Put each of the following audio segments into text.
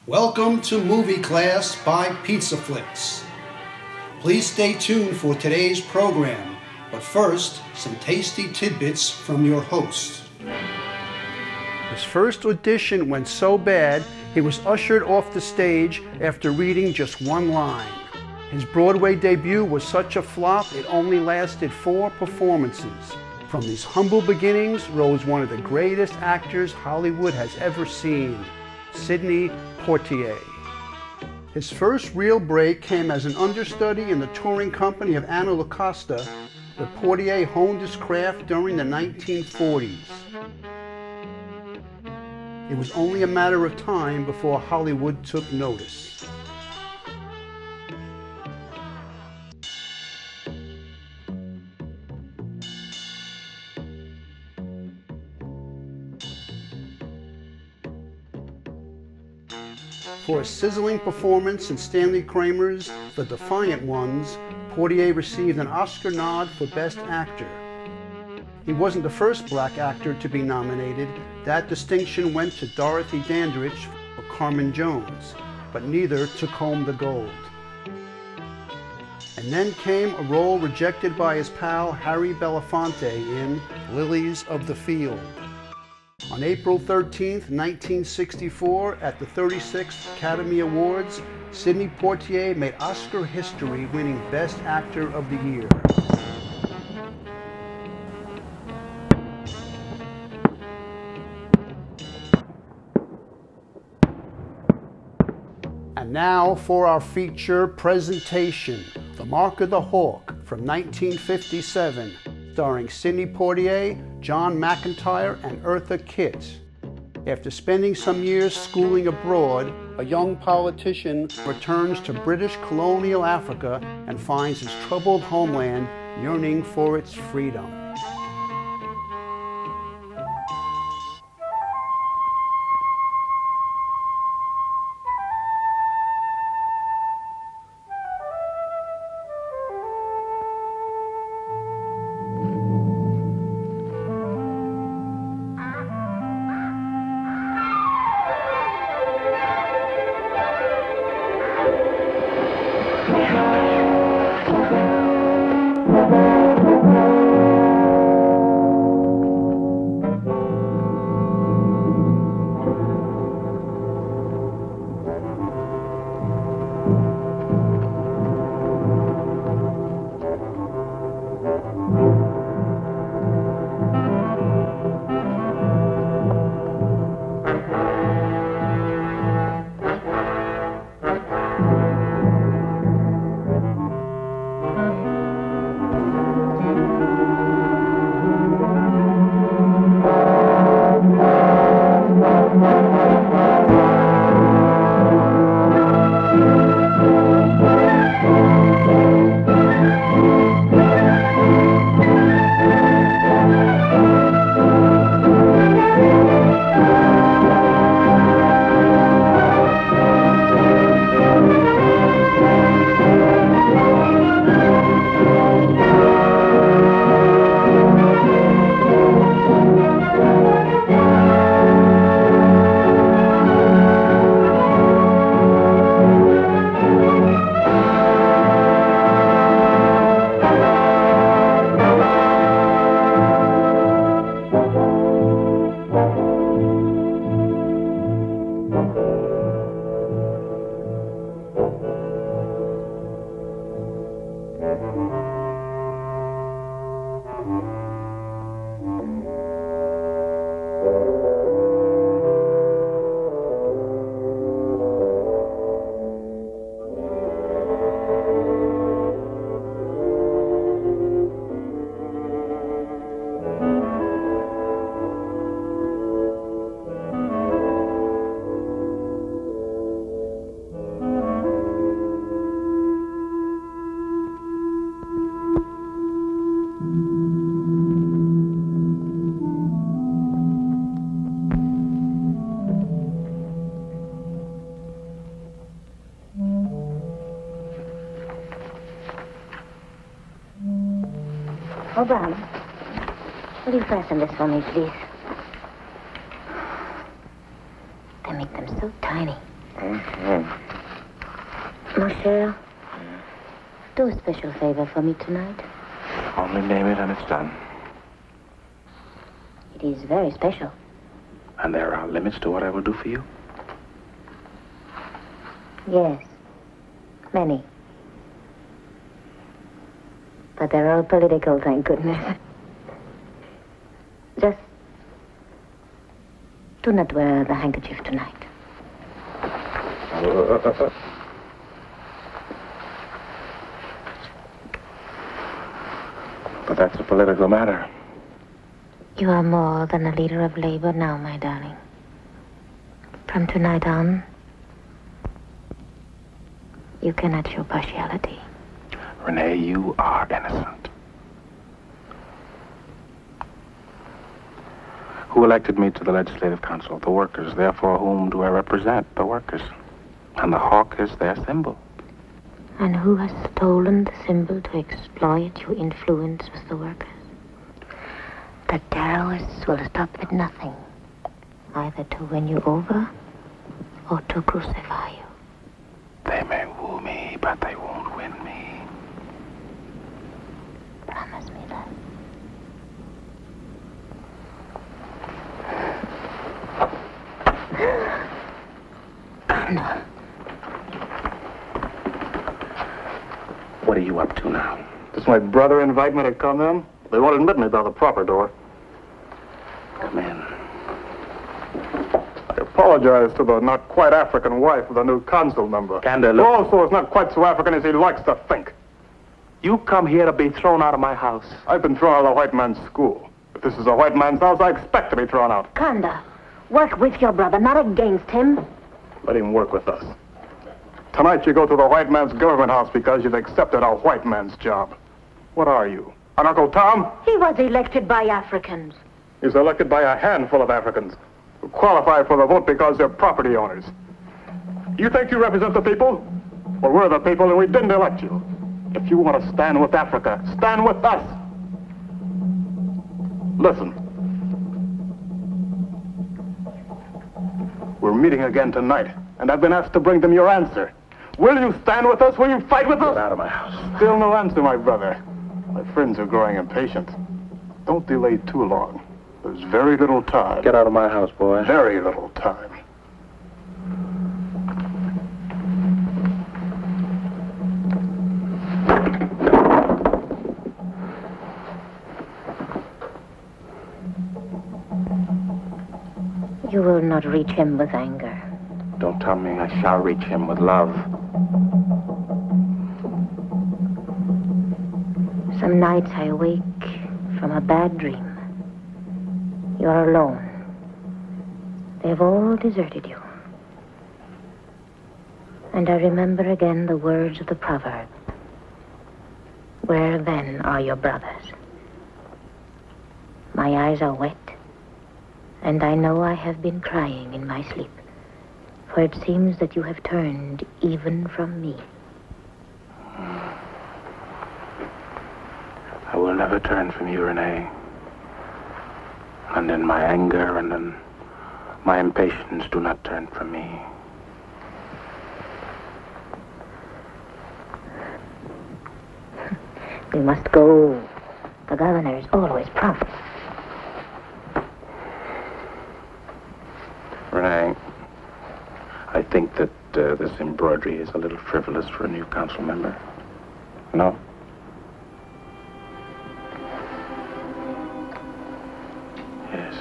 Welcome to Movie Class by Pizza Flicks. Please stay tuned for today's program, but first, some tasty tidbits from your host. His first audition went so bad, he was ushered off the stage after reading just one line. His Broadway debut was such a flop, it only lasted 4 performances. From these humble beginnings rose one of the greatest actors Hollywood has ever seen, Sidney Poitier. His first real break came as an understudy in the touring company of Anna Lacosta, where Poitier honed his craft during the 1940s. It was only a matter of time before Hollywood took notice. For a sizzling performance in Stanley Kramer's The Defiant Ones, Poitier received an Oscar nod for Best Actor. He wasn't the first black actor to be nominated. That distinction went to Dorothy Dandridge for Carmen Jones, but neither took home the gold. And then came a role rejected by his pal Harry Belafonte in Lilies of the Field. On April 13, 1964, at the 36th Academy Awards, Sidney Poitier made Oscar history, winning Best Actor of the Year. And now for our feature presentation, The Mark of the Hawk from 1957. Starring Sidney Poitier, John McIntyre, and Eartha Kitt. After spending some years schooling abroad, a young politician returns to British colonial Africa and finds his troubled homeland yearning for its freedom. Oh, Brown, will you fasten this for me, please? They make them so tiny. Mon cher, do a special favor for me tonight. Only name it and it's done. It is very special. And there are limits to what I will do for you? Yes, many. But they're all political, thank goodness. Just do not wear the handkerchief tonight. But that's a political matter. You are more than a leader of labor now, my darling. From tonight on, you cannot show partiality. Renee, you are innocent. Who elected me to the Legislative Council? The workers. Therefore, whom do I represent? The workers. And the hawk is their symbol. And who has stolen the symbol to exploit your influence with the workers? The terrorists will stop at nothing, either to win you over or to crucify you. They may woo me, but they won't win me. Promise me that. No. What are you up to now? Does my brother invite me to come in? They won't admit me by the proper door. Come in. I apologize to the not quite African wife of the new consul number. Gander, Who look. also is not quite so African as he likes to think. You come here to be thrown out of my house. I've been thrown out of the white man's school. If this is a white man's house, I expect to be thrown out. Kanda, work with your brother, not against him. Let him work with us. Tonight you go to the white man's government house because you've accepted a white man's job. What are you? An Uncle Tom? He was elected by Africans. He's elected by a handful of Africans who qualify for the vote because they're property owners. You think you represent the people? Well, we're the people and we didn't elect you. If you want to stand with Africa, stand with us. Listen. We're meeting again tonight, and I've been asked to bring them your answer. Will you stand with us? Will you fight with us? Get out of my house. Still no answer, my brother. My friends are growing impatient. Don't delay too long. There's very little time. Get out of my house, boy. Very little time. You will not reach him with anger. Don't tell me I shall reach him with love. Some nights I awake from a bad dream. You're alone. They've all deserted you. And I remember again the words of the proverb. Where then are your brothers? My eyes are wet, and I know I have been crying in my sleep, for it seems that you have turned even from me. I will never turn from you, Renee. And in my anger and in my impatience, do not turn from me. We must go. The governor is always prompt. Renee, I think that this embroidery is a little frivolous for a new council member. No? Yes.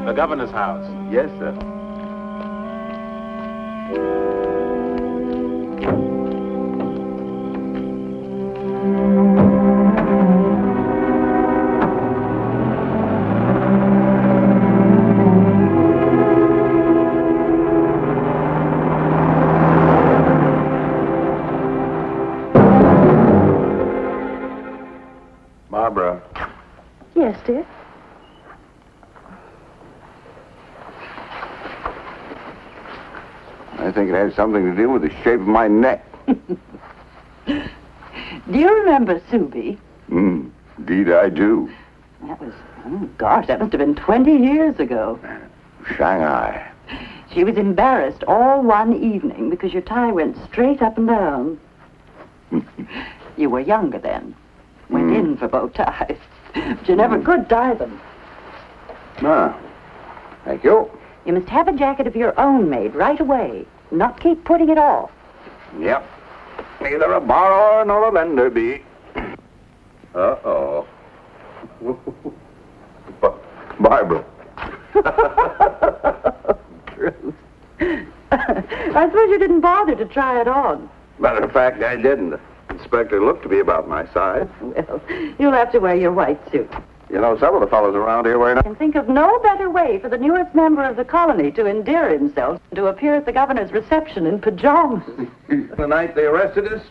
The governor's house. Yes, sir. Barbara. Yes, dear. I think it has something to do with the shape of my neck. Do you remember Subi? Indeed I do. That was, that must have been 20 years ago. Shanghai. She was embarrassed all one evening because your tie went straight up and down. You were younger then. Went in for bow ties. But you never could tie them. Ah, thank you. You must have a jacket of your own made right away. Not keep putting it off. Yep. Neither a borrower nor a lender be. Uh-oh. Barbara. Bruce. I suppose you didn't bother to try it on. Matter of fact, I didn't. The inspector looked to be about my size. Well, you'll have to wear your white suit. You know, several of the fellows around here wearing I can think of no better way for the newest member of the colony to endear himself than to appear at the governor's reception in pajamas. The night they arrested us,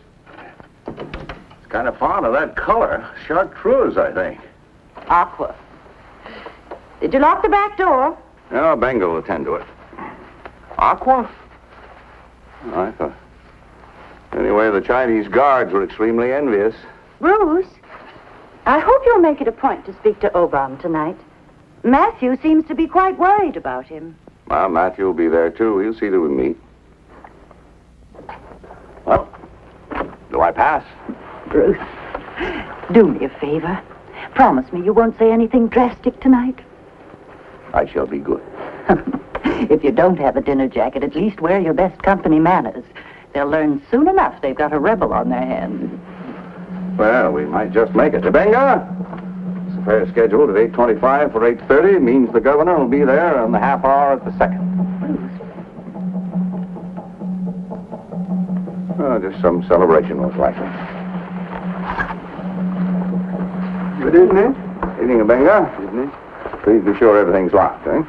it's kind of fond of that color. Chartreuse, I think. Aqua. Did you lock the back door? No, Bengal will attend to it. Aqua? Oh, I thought. Anyway, the Chinese guards were extremely envious. Bruce, I hope you'll make it a point to speak to Obam tonight. Matthew seems to be quite worried about him. Well, Matthew will be there, too. He'll see that we meet. Well, do I pass? Bruce, do me a favor. Promise me you won't say anything drastic tonight. I shall be good. If you don't have a dinner jacket, at least wear your best company manners. They'll learn soon enough they've got a rebel on their hands. Well, we might just make it. Benga! It's a fair scheduled at 8:25 for 8:30. Means the governor will be there in the half hour at the second. Oh, just some celebration, most likely. Good evening. Evening, Benga. Evening. Please be sure everything's locked, eh?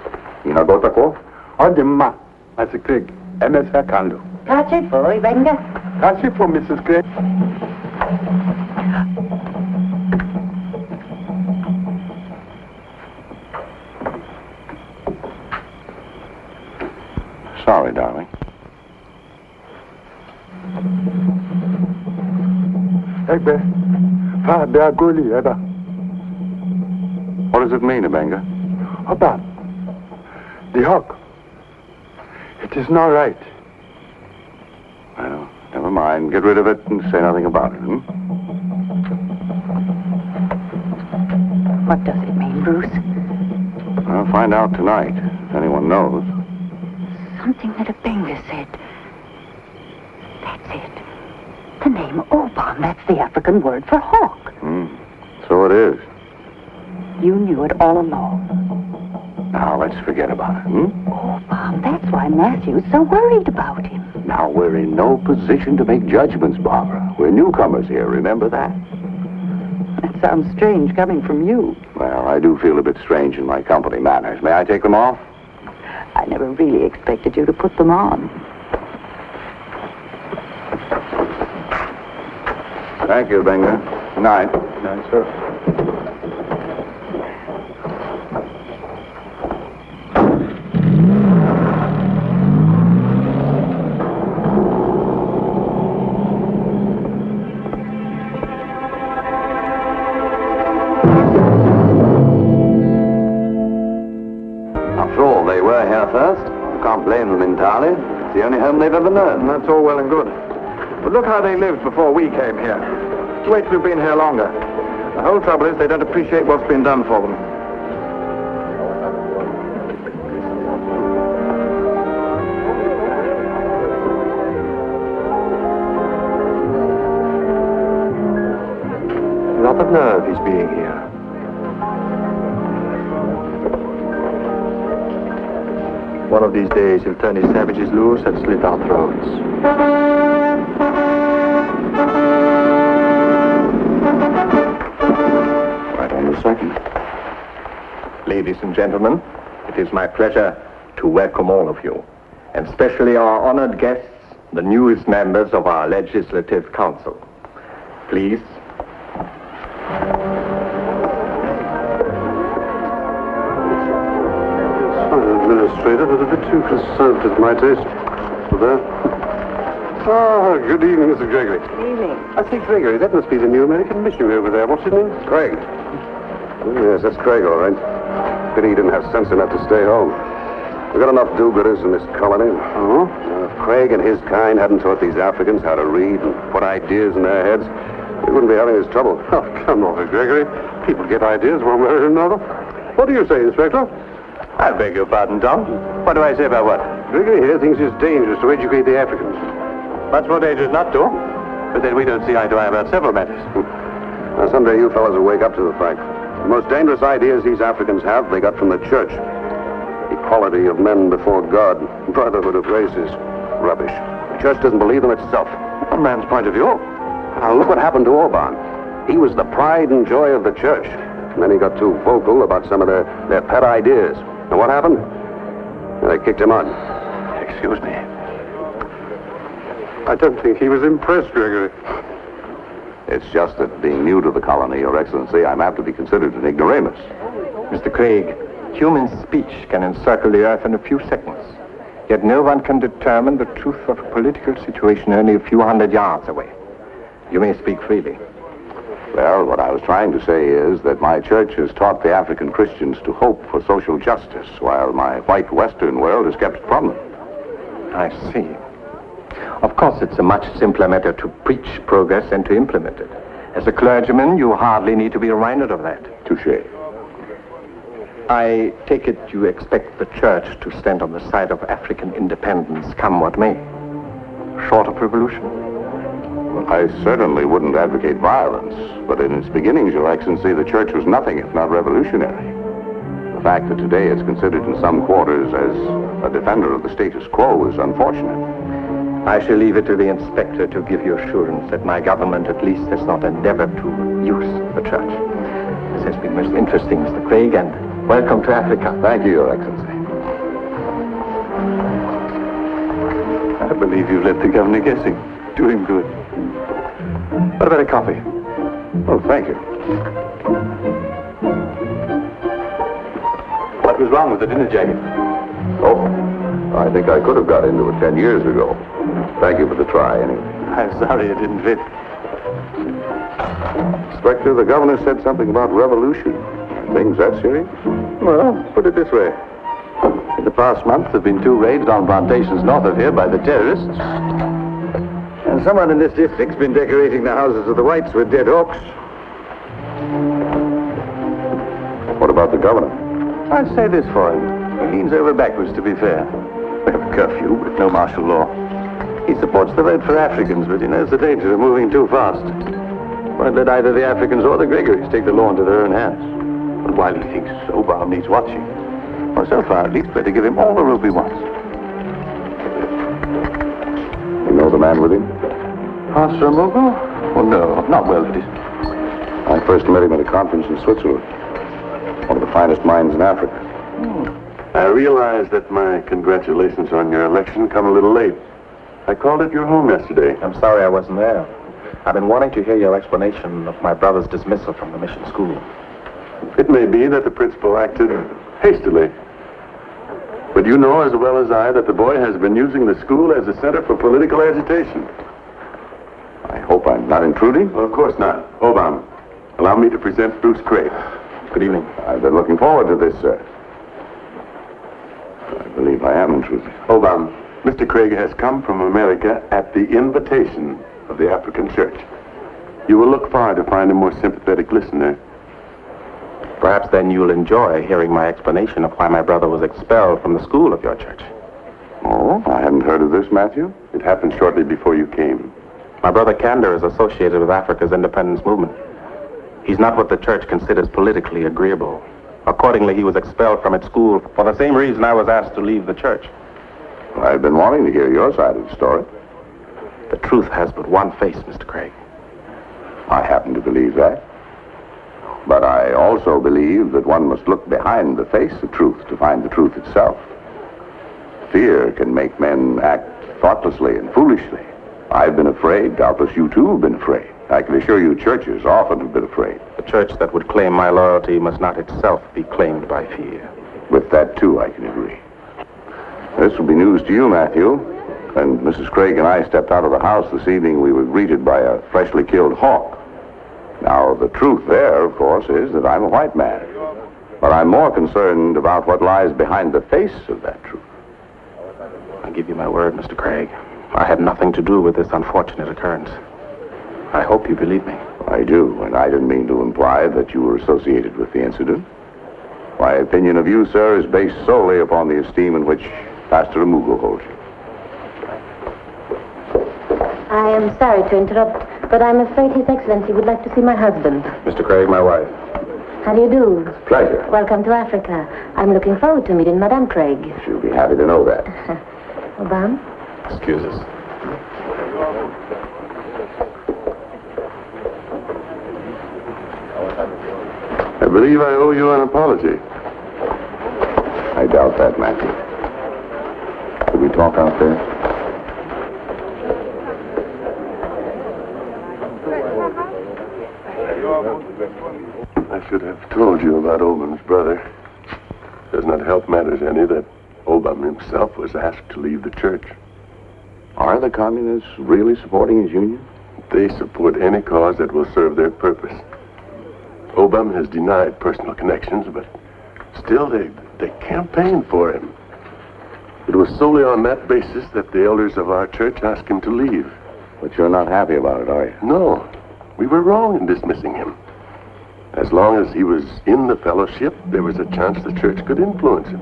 Inagotako? Odimma. That's a Craig. MS Hakando. Catch it, boy, venga. That's it for Mrs. Craig. Sorry, darling. Egbe. Fa beagoli eba. What does it mean, Benga? Oba. The hawk. It is not right. Well, never mind. Get rid of it and say nothing about it, What does it mean, Bruce? I'll find out tonight, if anyone knows. Something that Abenga said. That's it. The name Obam, that's the African word for hawk. So it is. You knew it all along. Now, let's forget about it, Obam, that's why Matthew's so worried about him. Now, we're in no position to make judgments, Barbara. We're newcomers here, remember that? That sounds strange coming from you. Well, I do feel a bit strange in my company manners. May I take them off? I never really expected you to put them on. Thank you, Benga. Good night. Good night, sir. After all, they were here first. Can't blame them entirely. It's the only home they've ever known. That's all well and good. But look how they lived before we came here. Wait till we've been here longer. The whole trouble is they don't appreciate what's been done for them. A lot of nerve is being here. One of these days he'll turn his savages loose and slit our throats. Right on the second. Ladies and gentlemen, it is my pleasure to welcome all of you, and especially our honored guests, the newest members of our Legislative Council. Please. Administrator, but a bit too conservative for my taste. There. Oh, good evening, Mr. Gregory. Good evening. I say, Gregory, that must be the new American missionary over there. What's his name? Craig. Yes, that's Craig, all right. Pity he didn't have sense enough to stay home. We've got enough do-gooders in this colony. Oh? If Craig and his kind hadn't taught these Africans how to read and put ideas in their heads, we wouldn't be having this trouble. Oh, come over, Gregory. People get ideas one way or another. What do you say, Inspector? I beg your pardon, Tom. What do I say about what? Gregory here thinks it's dangerous to educate the Africans. Much more dangerous not to. But then we don't see eye to eye about several matters. Now, someday you fellas will wake up to the fact. The most dangerous ideas these Africans have, they got from the church. Equality of men before God, brotherhood of races. Rubbish. The church doesn't believe them itself. A man's point of view. Now, look what happened to Orban. He was the pride and joy of the church. And then he got too vocal about some of their pet ideas. And what happened? They kicked him out. Excuse me. I don't think he was impressed, Gregory. It's just that being new to the colony, Your Excellency, I'm apt to be considered an ignoramus. Mr. Craig, human speech can encircle the earth in a few seconds. Yet no one can determine the truth of a political situation only a few hundred yards away. You may speak freely. Well, what I was trying to say is that my church has taught the African Christians to hope for social justice, while my white Western world has kept it from them. I see. Of course, it's a much simpler matter to preach progress than to implement it. As a clergyman, you hardly need to be reminded of that. Touché. I take it you expect the church to stand on the side of African independence, come what may. Short of revolution? Well, I certainly wouldn't advocate violence, but in its beginnings, Your Excellency, the church was nothing if not revolutionary. The fact that today it's considered in some quarters as a defender of the status quo is unfortunate. I shall leave it to the inspector to give you assurance that my government at least has not endeavored to use the church. This has been most interesting, Mr. Craig, and welcome to Africa. Thank you, Your Excellency. I believe you left the governor guessing. Doing good. What about a coffee? Oh, thank you. What was wrong with the dinner jacket? Oh, I think I could have got into it 10 years ago. Thank you for the try, anyway. I'm sorry it didn't fit. Inspector, the governor said something about revolution. Are things that serious? Well, put it this way. In the past month, there have been 2 raids on plantations north of here by the terrorists. And someone in this district's been decorating the houses of the whites with dead hawks. What about the governor? I'd say this for him. He leans over backwards, to be fair. We have a curfew, but no martial law. He supports the vote for Africans, but he knows the danger of moving too fast. Won't let either the Africans or the Gregories take the law into their own hands. But while he thinks Obama needs watching, well, so far at least better give him all the rope he wants. You know the man with him? Pastor Mogo? Oh, no, not well, it is. I first met him at a conference in Switzerland. One of the finest minds in Africa. I realize that my congratulations on your election come a little late. I called at your home yesterday. I'm sorry I wasn't there. I've been wanting to hear your explanation of my brother's dismissal from the mission school. It may be that the principal acted hastily. But you know as well as I that the boy has been using the school as a center for political agitation. I hope I'm not intruding. Well, of course not. Obama, allow me to present Bruce Craig. Good evening. I've been looking forward to this, sir. I believe I am intruding. Obama, Mr. Craig has come from America at the invitation of the African Church. You will look far to find a more sympathetic listener. Perhaps then you'll enjoy hearing my explanation of why my brother was expelled from the school of your church. Oh, I hadn't heard of this, Matthew. It happened shortly before you came. My brother Kander is associated with Africa's independence movement. He's not what the church considers politically agreeable. Accordingly, he was expelled from its school for the same reason I was asked to leave the church. I've been wanting to hear your side of the story. The truth has but one face, Mr. Craig. I happen to believe that. But I also believe that one must look behind the face of truth to find the truth itself. Fear can make men act thoughtlessly and foolishly. I've been afraid. Doubtless you too have been afraid. I can assure you churches often have been afraid. The church that would claim my loyalty must not itself be claimed by fear. With that too, I can agree. This will be news to you, Matthew. When Mrs. Craig and I stepped out of the house this evening, we were greeted by a freshly killed hawk. Now, the truth there, of course, is that I'm a white man. But I'm more concerned about what lies behind the face of that truth. I give you my word, Mr. Craig. I had nothing to do with this unfortunate occurrence. I hope you believe me. I do, and I didn't mean to imply that you were associated with the incident. My opinion of you, sir, is based solely upon the esteem in which Pastor Amugo holds you. I am sorry to interrupt, but I'm afraid His Excellency would like to see my husband. Mr. Craig, my wife. How do you do? Pleasure. Welcome to Africa. I'm looking forward to meeting Madame Craig. She'll be happy to know that. Obama? Excuse us. I believe I owe you an apology. I doubt that, Matthew. Could we talk out there? I should have told you about Obam's brother. Does not help matters any that Obama himself was asked to leave the church. Are the communists really supporting his union? They support any cause that will serve their purpose. Obama has denied personal connections, but still they campaigned for him. It was solely on that basis that the elders of our church asked him to leave. But you're not happy about it, are you? No, we were wrong in dismissing him. As long as he was in the fellowship, there was a chance the church could influence him.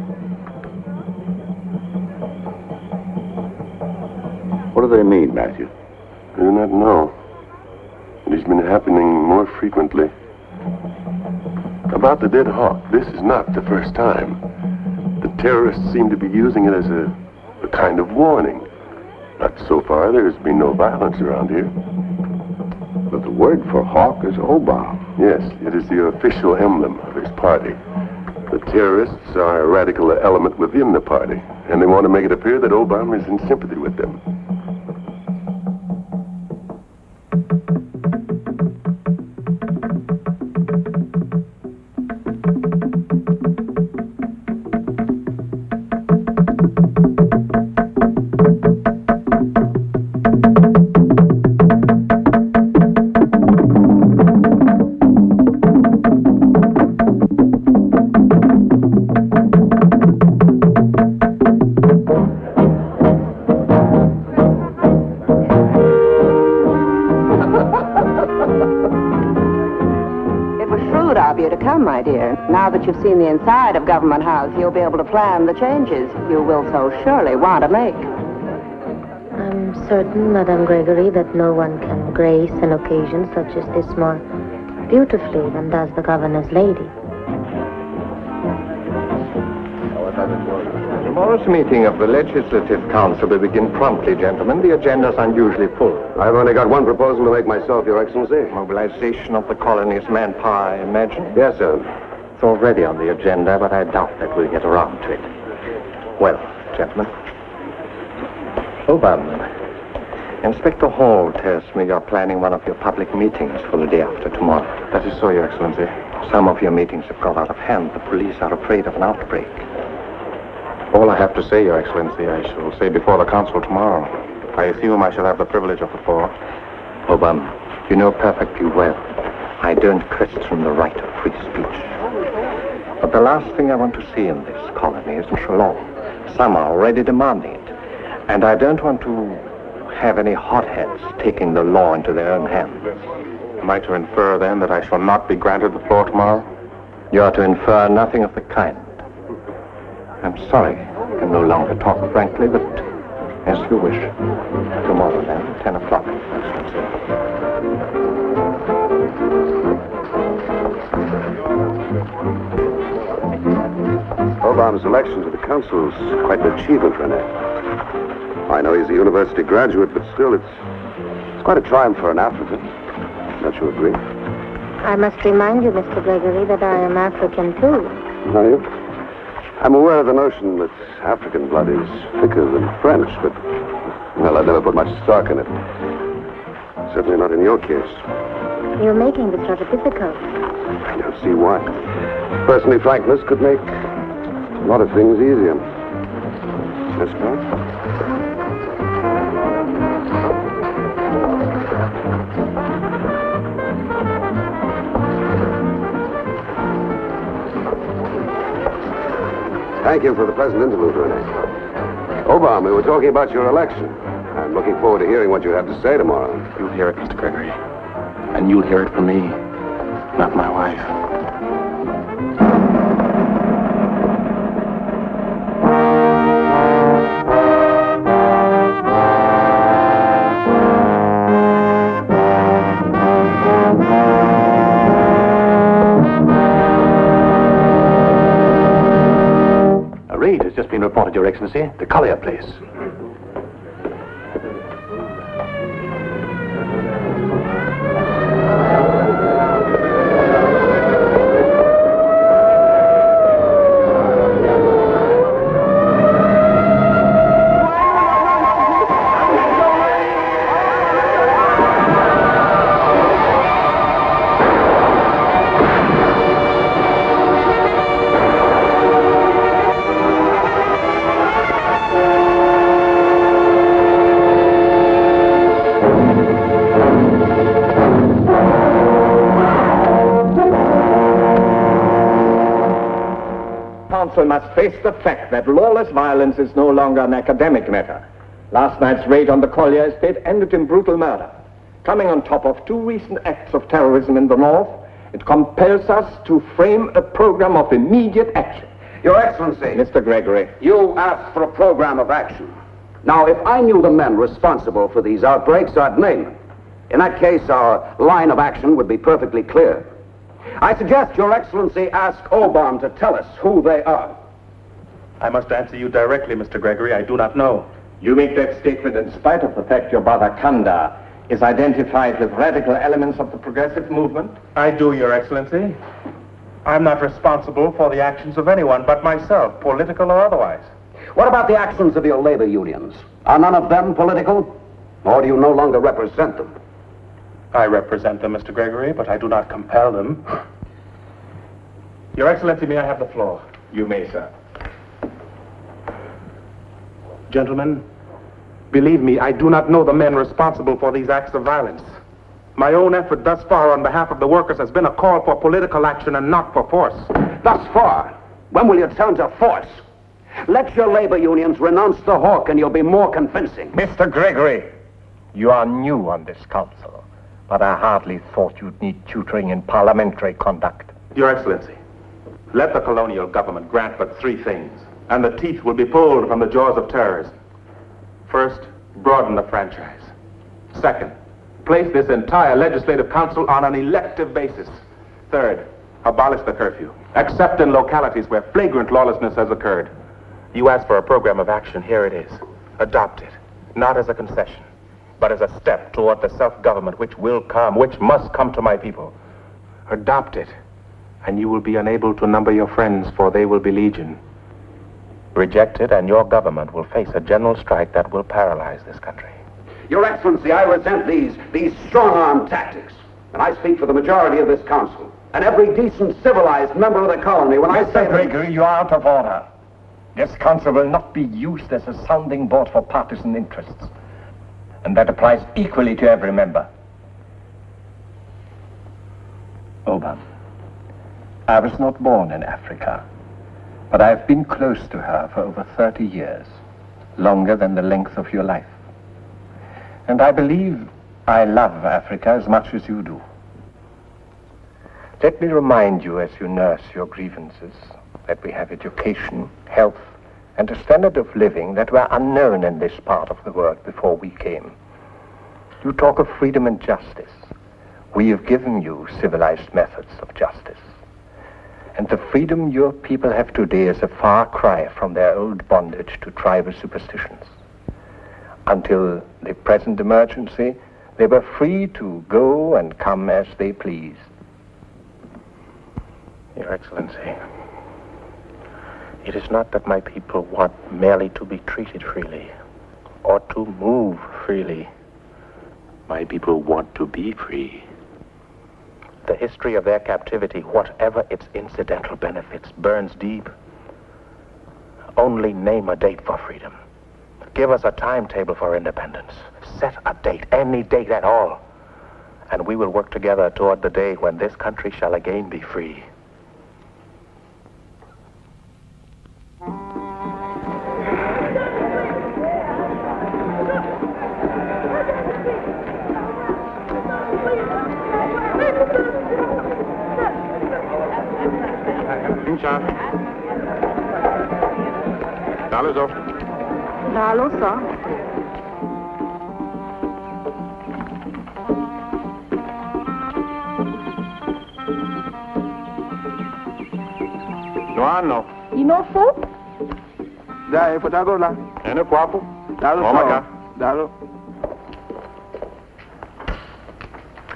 What do they mean, Matthew? I do not know. It has been happening more frequently. About the dead hawk, this is not the first time. The terrorists seem to be using it as a kind of warning. But so far, there has been no violence around here. But the word for hawk is Obama. Yes, it is the official emblem of his party. The terrorists are a radical element within the party, and they want to make it appear that Obama is in sympathy with them. My dear, now that you've seen the inside of Government House, you'll be able to plan the changes you will so surely want to make. I'm certain, Madame Gregory, that no one can grace an occasion such as this more beautifully than does the governor's lady. Tomorrow's meeting of the Legislative Council will begin promptly, gentlemen. The agenda's unusually full. I've only got one proposal to make myself, Your Excellency. Mobilization of the colony's manpower, I imagine. Yes, sir. It's already on the agenda, but I doubt that we'll get around to it. Well, gentlemen. Obama, Inspector Hall tells me you're planning one of your public meetings for the day after tomorrow. That is so, Your Excellency. Some of your meetings have got out of hand. The police are afraid of an outbreak. All I have to say, Your Excellency, I shall say before the council tomorrow. I assume I shall have the privilege of the floor. Obama, you know perfectly well I don't question the right of free speech. But the last thing I want to see in this colony is martial law. Some are already demanding it. And I don't want to have any hotheads taking the law into their own hands. Am I to infer, then, that I shall not be granted the floor tomorrow? You are to infer nothing of the kind. I'm sorry I can no longer talk frankly, but as you wish. Tomorrow, then, 10 o'clock. Obama's election to the council is quite an achievement, Renee. I know he's a university graduate, but still, it's quite a triumph for an African. Don't you agree? I must remind you, Mr. Gregory, that I am African, too. Are you? I'm aware of the notion that African blood is thicker than French, but, well, I've never put much stock in it. Certainly not in your case. You're making this rather difficult. I don't see why. Personally, frankness could make a lot of things easier. Yes, ma'am? Thank you for the pleasant interlude, Rene. Obama, we were talking about your election. I'm looking forward to hearing what you have to say tomorrow. You'll hear it, Mr. Gregory. And you'll hear it from me, not my wife. A raid has just been reported, Your Excellency. The Collier place. Council must face the fact that lawless violence is no longer an academic matter. Last night's raid on the Collier estate ended in brutal murder. Coming on top of 2 recent acts of terrorism in the north, it compels us to frame a program of immediate action. Your Excellency. Mr. Gregory. You asked for a program of action. Now, if I knew the men responsible for these outbreaks, I'd name them. In that case, our line of action would be perfectly clear. I suggest Your Excellency ask Obama to tell us who they are. I must answer you directly, Mr. Gregory. I do not know. You make that statement in spite of the fact your brother Kanda is identified with radical elements of the progressive movement? I do, Your Excellency. I'm not responsible for the actions of anyone but myself, political or otherwise. What about the actions of your labor unions? Are none of them political? Or do you no longer represent them? I represent them, Mr. Gregory, but I do not compel them. Your Excellency, may I have the floor? You may, sir. Gentlemen, believe me, I do not know the men responsible for these acts of violence. My own effort thus far on behalf of the workers has been a call for political action and not for force. Thus far? When will you turn to force? Let your labor unions renounce the hawk and you'll be more convincing. Mr. Gregory, you are new on this council, but I hardly thought you'd need tutoring in parliamentary conduct. Your Excellency, let the colonial government grant but 3 things, and the teeth will be pulled from the jaws of terrorism. First, broaden the franchise. Second, place this entire legislative council on an elective basis. Third, abolish the curfew, except in localities where flagrant lawlessness has occurred. You asked for a program of action. Here it is. Adopt it, not as a concession, but as a step toward the self-government which will come, which must come to my people. Adopt it, and you will be unable to number your friends, for they will be legion. Reject it, and your government will face a general strike that will paralyze this country. Your Excellency, I resent these strong-arm tactics. And I speak for the majority of this council, and every decent, civilized member of the colony when I say Mr. Gregory, you are out of order. This council will not be used as a sounding board for partisan interests. And that applies equally to every member. Obama, I was not born in Africa, but I've been close to her for over 30 years, longer than the length of your life. And I believe I love Africa as much as you do. Let me remind you, as you nurse your grievances, that we have education, health, and a standard of living that were unknown in this part of the world before we came. You talk of freedom and justice. We have given you civilized methods of justice. And the freedom your people have today is a far cry from their old bondage to tribal superstitions. Until the present emergency, they were free to go and come as they pleased. Your Excellency, it is not that my people want merely to be treated freely or to move freely. My people want to be free. The history of their captivity, whatever its incidental benefits, burns deep. Only name a date for freedom. Give us a timetable for independence. Set a date, any date at all. And we will work together toward the day when this country shall again be free. Incha. Dalo zo. Dalo sa. No ano. Inofo? Dai, Potagola. Ene kwapo. Dalo Oh, sa. my God. Dalo.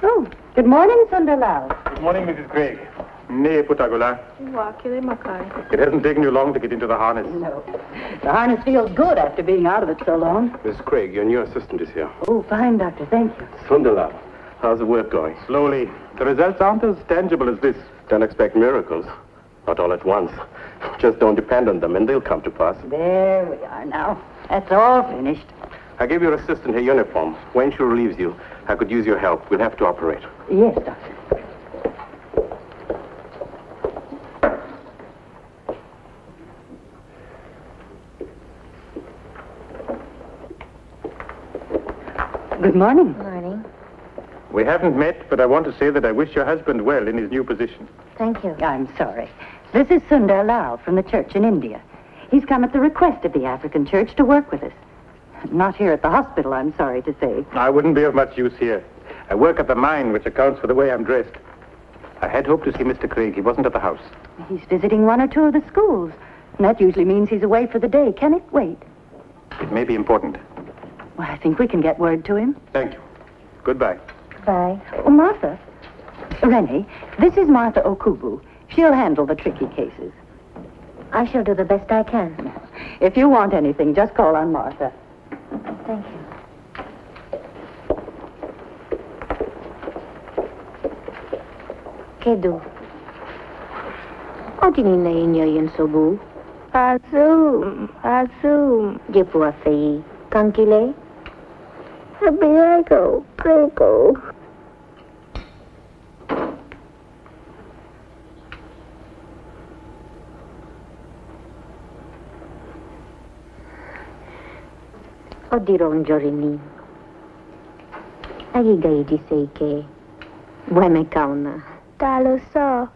Oh, good morning, Sunderlal. Good morning, Mrs. Craig. Nee, Putagola. It hasn't taken you long to get into the harness. No. The harness feels good after being out of it so long. Miss Craig, your new assistant is here. Oh, fine, Doctor. Thank you. Sunderlal, how's the work going? Slowly. The results aren't as tangible as this. Don't expect miracles. Not all at once. Just don't depend on them and they'll come to pass. There we are now. That's all finished. I gave your assistant her uniform. When she relieves you, I could use your help. We'll have to operate. Yes, Doctor. Good morning. Morning. We haven't met, but I want to say that I wish your husband well in his new position. Thank you. I'm sorry. This is Sundar Lal from the church in India. He's come at the request of the African church to work with us. Not here at the hospital, I'm sorry to say. I wouldn't be of much use here. I work at the mine, which accounts for the way I'm dressed. I had hoped to see Mr. Craig. He wasn't at the house. He's visiting one or two of the schools. And that usually means he's away for the day. Can it wait? It may be important. Well, I think we can get word to him. Thank you. Goodbye. Bye. Oh, Martha. Rennie, this is Martha Okubu. She'll handle the tricky cases. I shall do the best I can. If you want anything, just call on Martha. Thank you. Kedu. O tinina inyo yun subu? Asum. Jepu afei. Kankile? Abiyago. Prego. O dirong jorini. Agigay di seike. Bueme kauna. Dalo sa.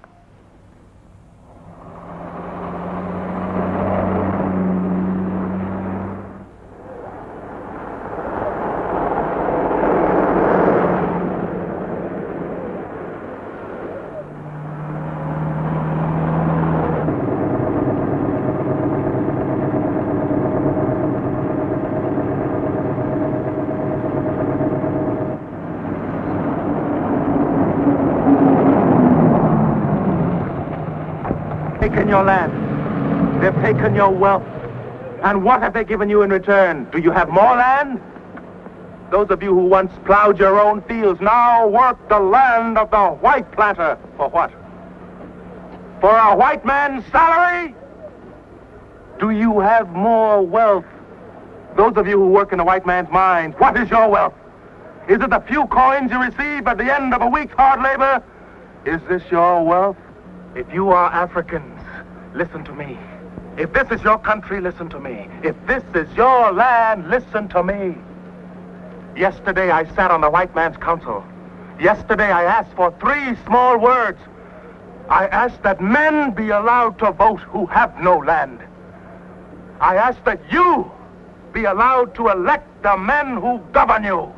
Taken your land. They've taken your wealth. And what have they given you in return? Do you have more land? Those of you who once plowed your own fields now work the land of the white planter. For what? For a white man's salary? Do you have more wealth? Those of you who work in the white man's mines, what is your wealth? Is it the few coins you receive at the end of a week's hard labor? Is this your wealth? If you are Africans, listen to me. If this is your country, listen to me. If this is your land, listen to me. Yesterday I sat on the white man's council. Yesterday I asked for 3 small words. I asked that men be allowed to vote who have no land. I asked that you be allowed to elect the men who govern you.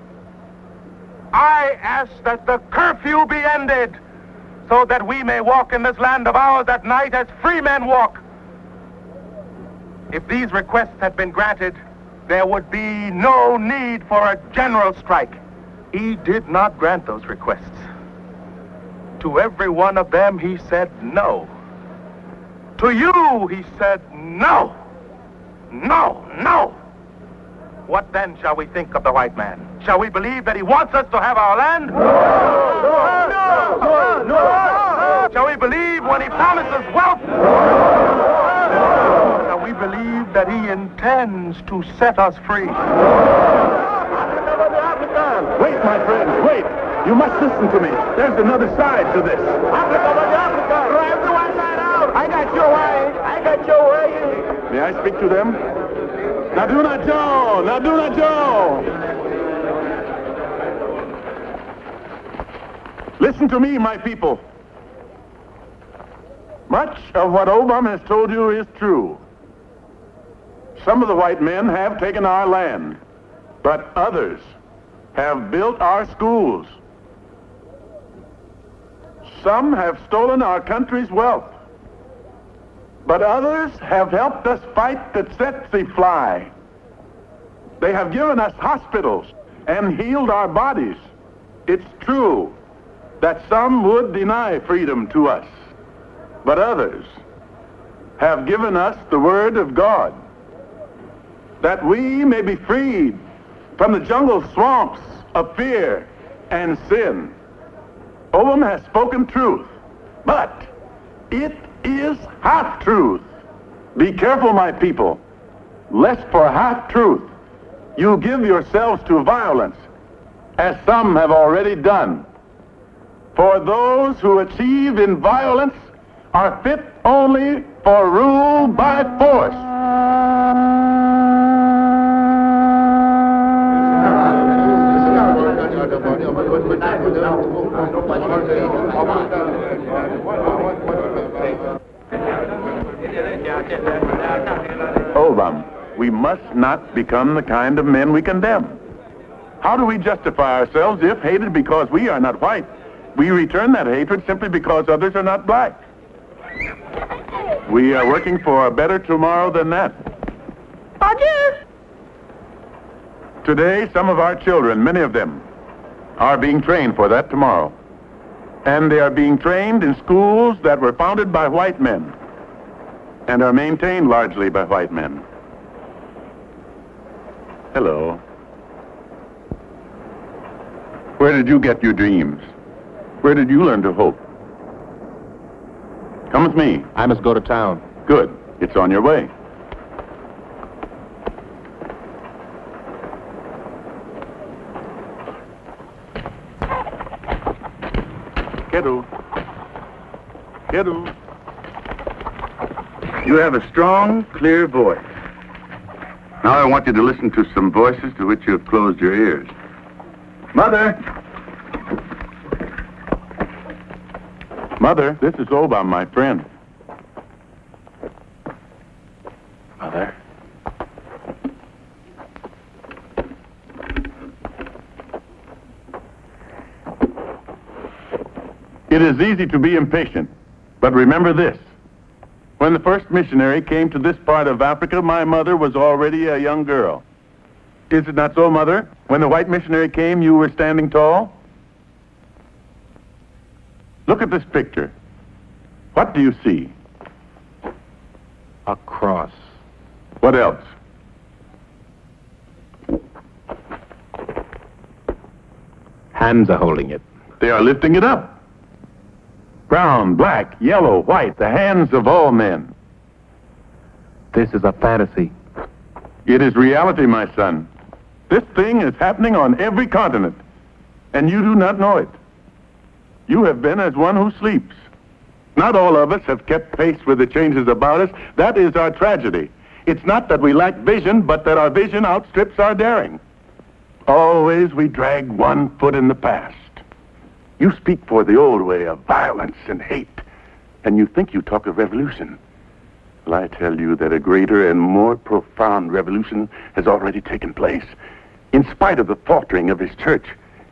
I ask that the curfew be ended so that we may walk in this land of ours at night as free men walk. If these requests had been granted, there would be no need for a general strike. He did not grant those requests. To every one of them, he said no. To you, he said no. No, no. What then shall we think of the white man? Shall we believe that he wants us to have our land? No! No! No! No! Shall we believe when he promises wealth? No! Shall we believe that he intends to set us free? Wait, my friend, wait. You must listen to me. There's another side to this. Drive the white man out! I got your way! I got your way! May I speak to them? Naduna Joe! Naduna Joe! Listen to me, my people. Much of what Obam has told you is true. Some of the white men have taken our land, but others have built our schools. Some have stolen our country's wealth, but others have helped us fight the tsetse fly. They have given us hospitals and healed our bodies. It's true that some would deny freedom to us, but others have given us the word of God, that we may be freed from the jungle swamps of fear and sin. Obam has spoken truth, but it is half-truth. Be careful, my people, lest for half-truth you give yourselves to violence, as some have already done. For those who achieve in violence are fit only for rule by force. Obam, we must not become the kind of men we condemn. How do we justify ourselves if, hated because we are not white, we return that hatred simply because others are not black? We are working for a better tomorrow than that. Roger! Today, some of our children, many of them, are being trained for that tomorrow. And they are being trained in schools that were founded by white men and are maintained largely by white men. Hello. Where did you get your dreams? Where did you learn to hope? Come with me. I must go to town. Good. It's on your way. Kedu. Kedu. You have a strong, clear voice. Now I want you to listen to some voices to which you have closed your ears. Mother! Mother, this is Obam, my friend. Mother? It is easy to be impatient, but remember this. When the first missionary came to this part of Africa, my mother was already a young girl. Is it not so, Mother? When the white missionary came, you were standing tall? Look at this picture. What do you see? A cross. What else? Hands are holding it. They are lifting it up. Brown, black, yellow, white, the hands of all men. This is a fantasy. It is reality, my son. This thing is happening on every continent, and you do not know it. You have been as one who sleeps. Not all of us have kept pace with the changes about us. That is our tragedy. It's not that we lack vision, but that our vision outstrips our daring. Always we drag one foot in the past. You speak for the old way of violence and hate, and you think you talk of revolution. Well, I tell you that a greater and more profound revolution has already taken place. In spite of the faltering of his church,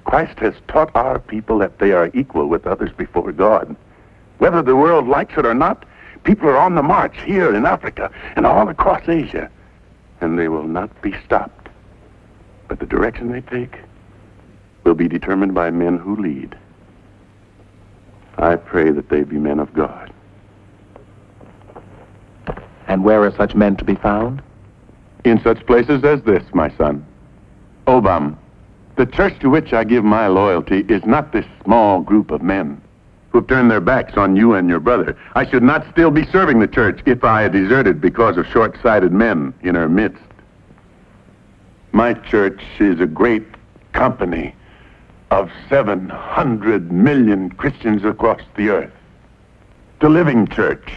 Christ has taught our people that they are equal with others before God. Whether the world likes it or not, people are on the march here in Africa and all across Asia, and they will not be stopped. But the direction they take will be determined by men who lead. I pray that they be men of God. And where are such men to be found? In such places as this, my son. Obam, the church to which I give my loyalty is not this small group of men who have turned their backs on you and your brother. I should not still be serving the church if I had deserted because of short-sighted men in our midst. My church is a great company of 700 million Christians across the earth. The living church,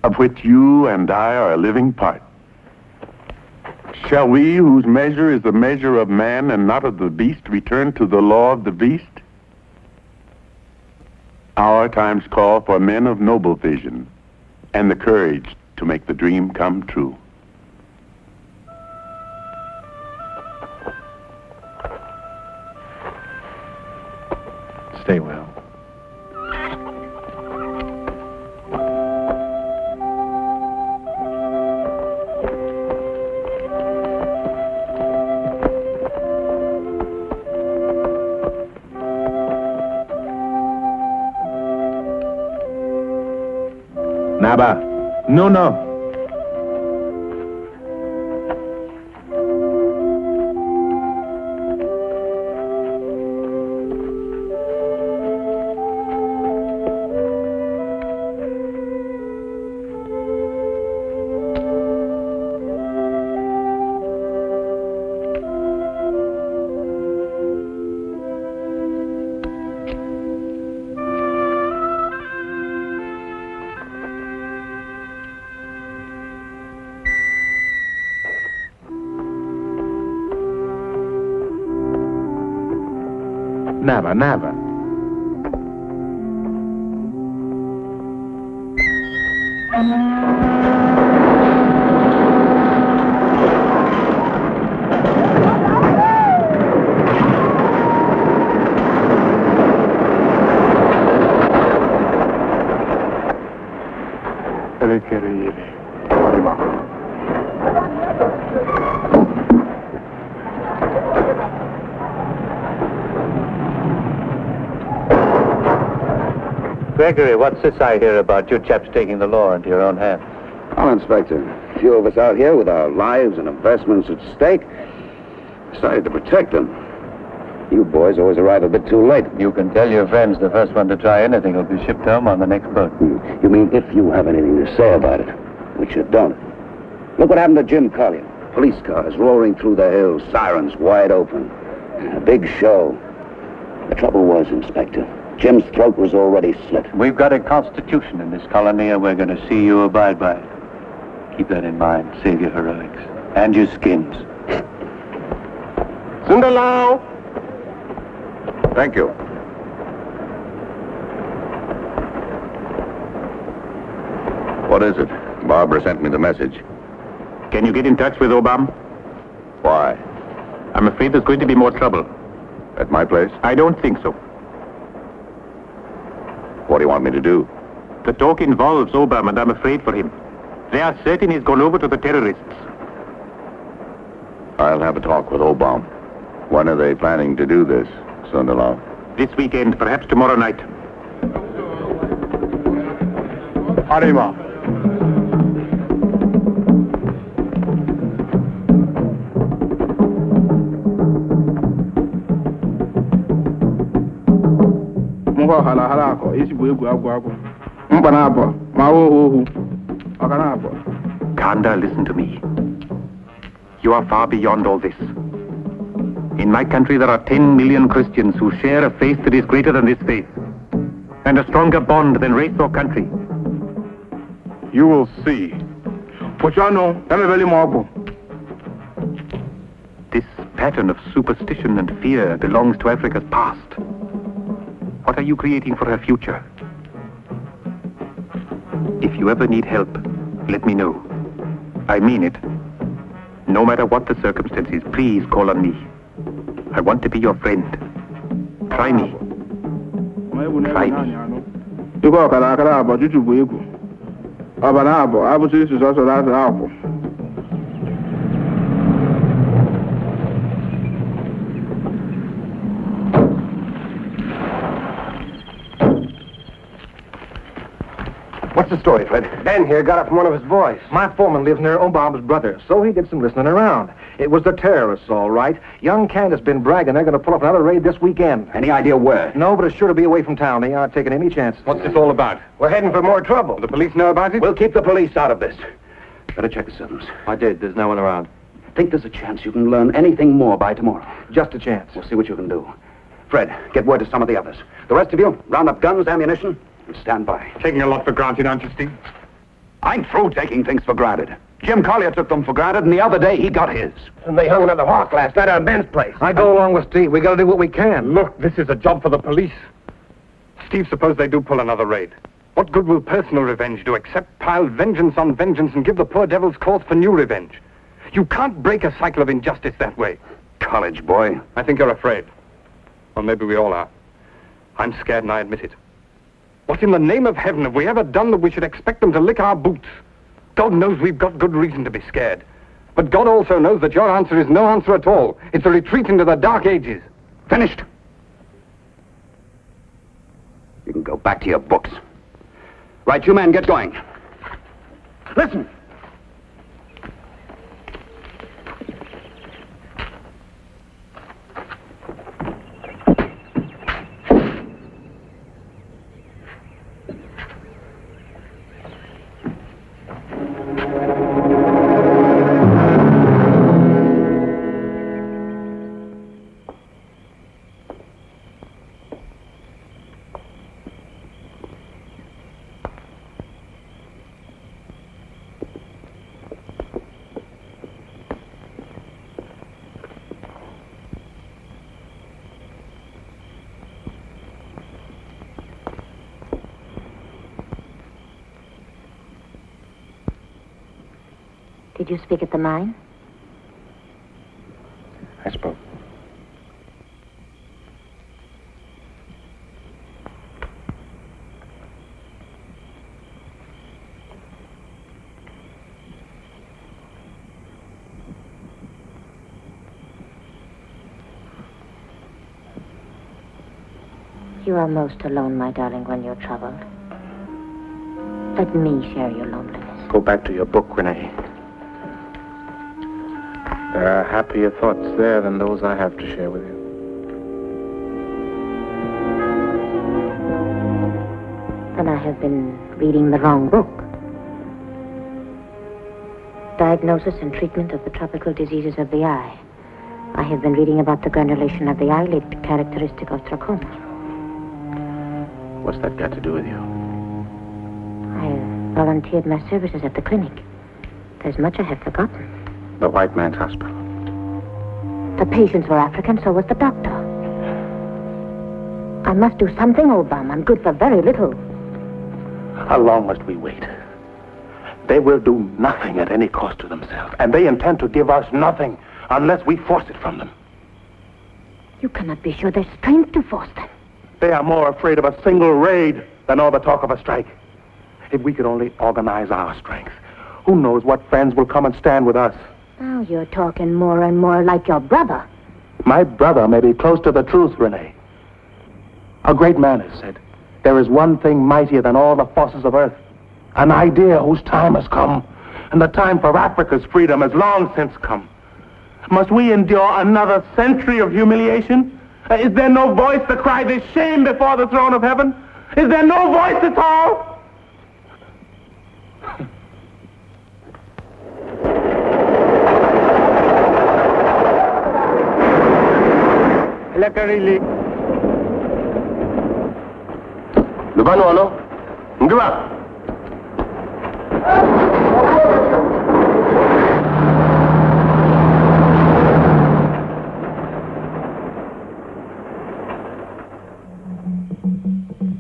of which you and I are a living part. Shall we, whose measure is the measure of man and not of the beast, return to the law of the beast? Our times call for men of noble vision and the courage to make the dream come true. Stay well. Naba. No, no. Never. Gregory, what's this I hear about you chaps taking the law into your own hands? Well, Inspector, a few of us out here with our lives and investments at stake decided to protect them. You boys always arrive a bit too late. You can tell your friends the first one to try anything will be shipped home on the next boat. You mean if you have anything to say about it, which you don't. Look what happened to Jim Collier. Police cars roaring through the hills, sirens wide open. A big show. The trouble was, Inspector, Jim's throat was already slit. We've got a constitution in this colony, and we're going to see you abide by it. Keep that in mind. Save your heroics. And your skins. Sunderlau! Thank you. What is it? Barbara sent me the message. Can you get in touch with Obama? Why? I'm afraid there's going to be more trouble. At my place? I don't think so. What do you want me to do? The talk involves Obama, and I'm afraid for him. They are certain he's gone over to the terrorists. I'll have a talk with Obama. When are they planning to do this, Sunderlau? This weekend, perhaps tomorrow night. Arriba. Mwa halako, isi bwegu agwago. Mpanabo, mawo Akanabo. Kanda, listen to me. You are far beyond all this. In my country, there are 10 million Christians who share a faith that is greater than this faith, and a stronger bond than race or country. You will see. This pattern of superstition and fear belongs to Africa's past. What are you creating for her future? If you ever need help, let me know. I mean it. No matter what the circumstances, please call on me. I want to be your friend. Try me. Try me. What's the story, Fred? Ben here got it from one of his boys. My foreman lives near Obama's brother, so he did some listening around. It was the terrorists, all right. Young Candace been bragging they're going to pull up another raid this weekend. Any idea where? No, but it's sure to be away from town. They aren't taking any chances. What's this all about? We're heading for more trouble. The police know about it? We'll keep the police out of this. Better check the servants. I did. There's no one around. Think there's a chance you can learn anything more by tomorrow? Just a chance. We'll see what you can do. Fred, get word to some of the others. The rest of you, round up guns, ammunition, and stand by. Taking a lot for granted, aren't you, Steve? I'm through taking things for granted. Jim Collier took them for granted, and the other day he got his. And they hung another hawk last night at Ben's place. I go along with Steve. We got to do what we can. Look, this is a job for the police. Steve, suppose they do pull another raid. What good will personal revenge do except pile vengeance on vengeance and give the poor devils cause for new revenge? You can't break a cycle of injustice that way. College boy. I think you're afraid. Well, maybe we all are. I'm scared and I admit it. What in the name of heaven have we ever done that we should expect them to lick our boots? God knows we've got good reason to be scared. But God also knows that your answer is no answer at all. It's a retreat into the dark ages. Finished. You can go back to your books. Right, you men, get going. Listen. Did you speak at the mine? I spoke. You are most alone, my darling, when you're troubled. Let me share your loneliness. Go back to your book, Renee. There are happier thoughts there than those I have to share with you. Then I have been reading the wrong book. Diagnosis and treatment of the tropical diseases of the eye. I have been reading about the granulation of the eyelid, characteristic of trachoma. What's that got to do with you? I have volunteered my services at the clinic. There's much I have forgotten. The white man's hospital. The patients were African, so was the doctor. I must do something, Obama. I'm good for very little. How long must we wait? They will do nothing at any cost to themselves, and they intend to give us nothing unless we force it from them. You cannot be sure there's strength to force them. They are more afraid of a single raid than all the talk of a strike. If we could only organize our strength, who knows what friends will come and stand with us? Now you're talking more and more like your brother. My brother may be close to the truth, Renee. A great man has said, there is one thing mightier than all the forces of earth. An idea whose time has come, and the time for Africa's freedom has long since come. Must we endure another century of humiliation? Is there no voice to cry this shame before the throne of heaven? Is there no voice at all? Lubano, Ngwa.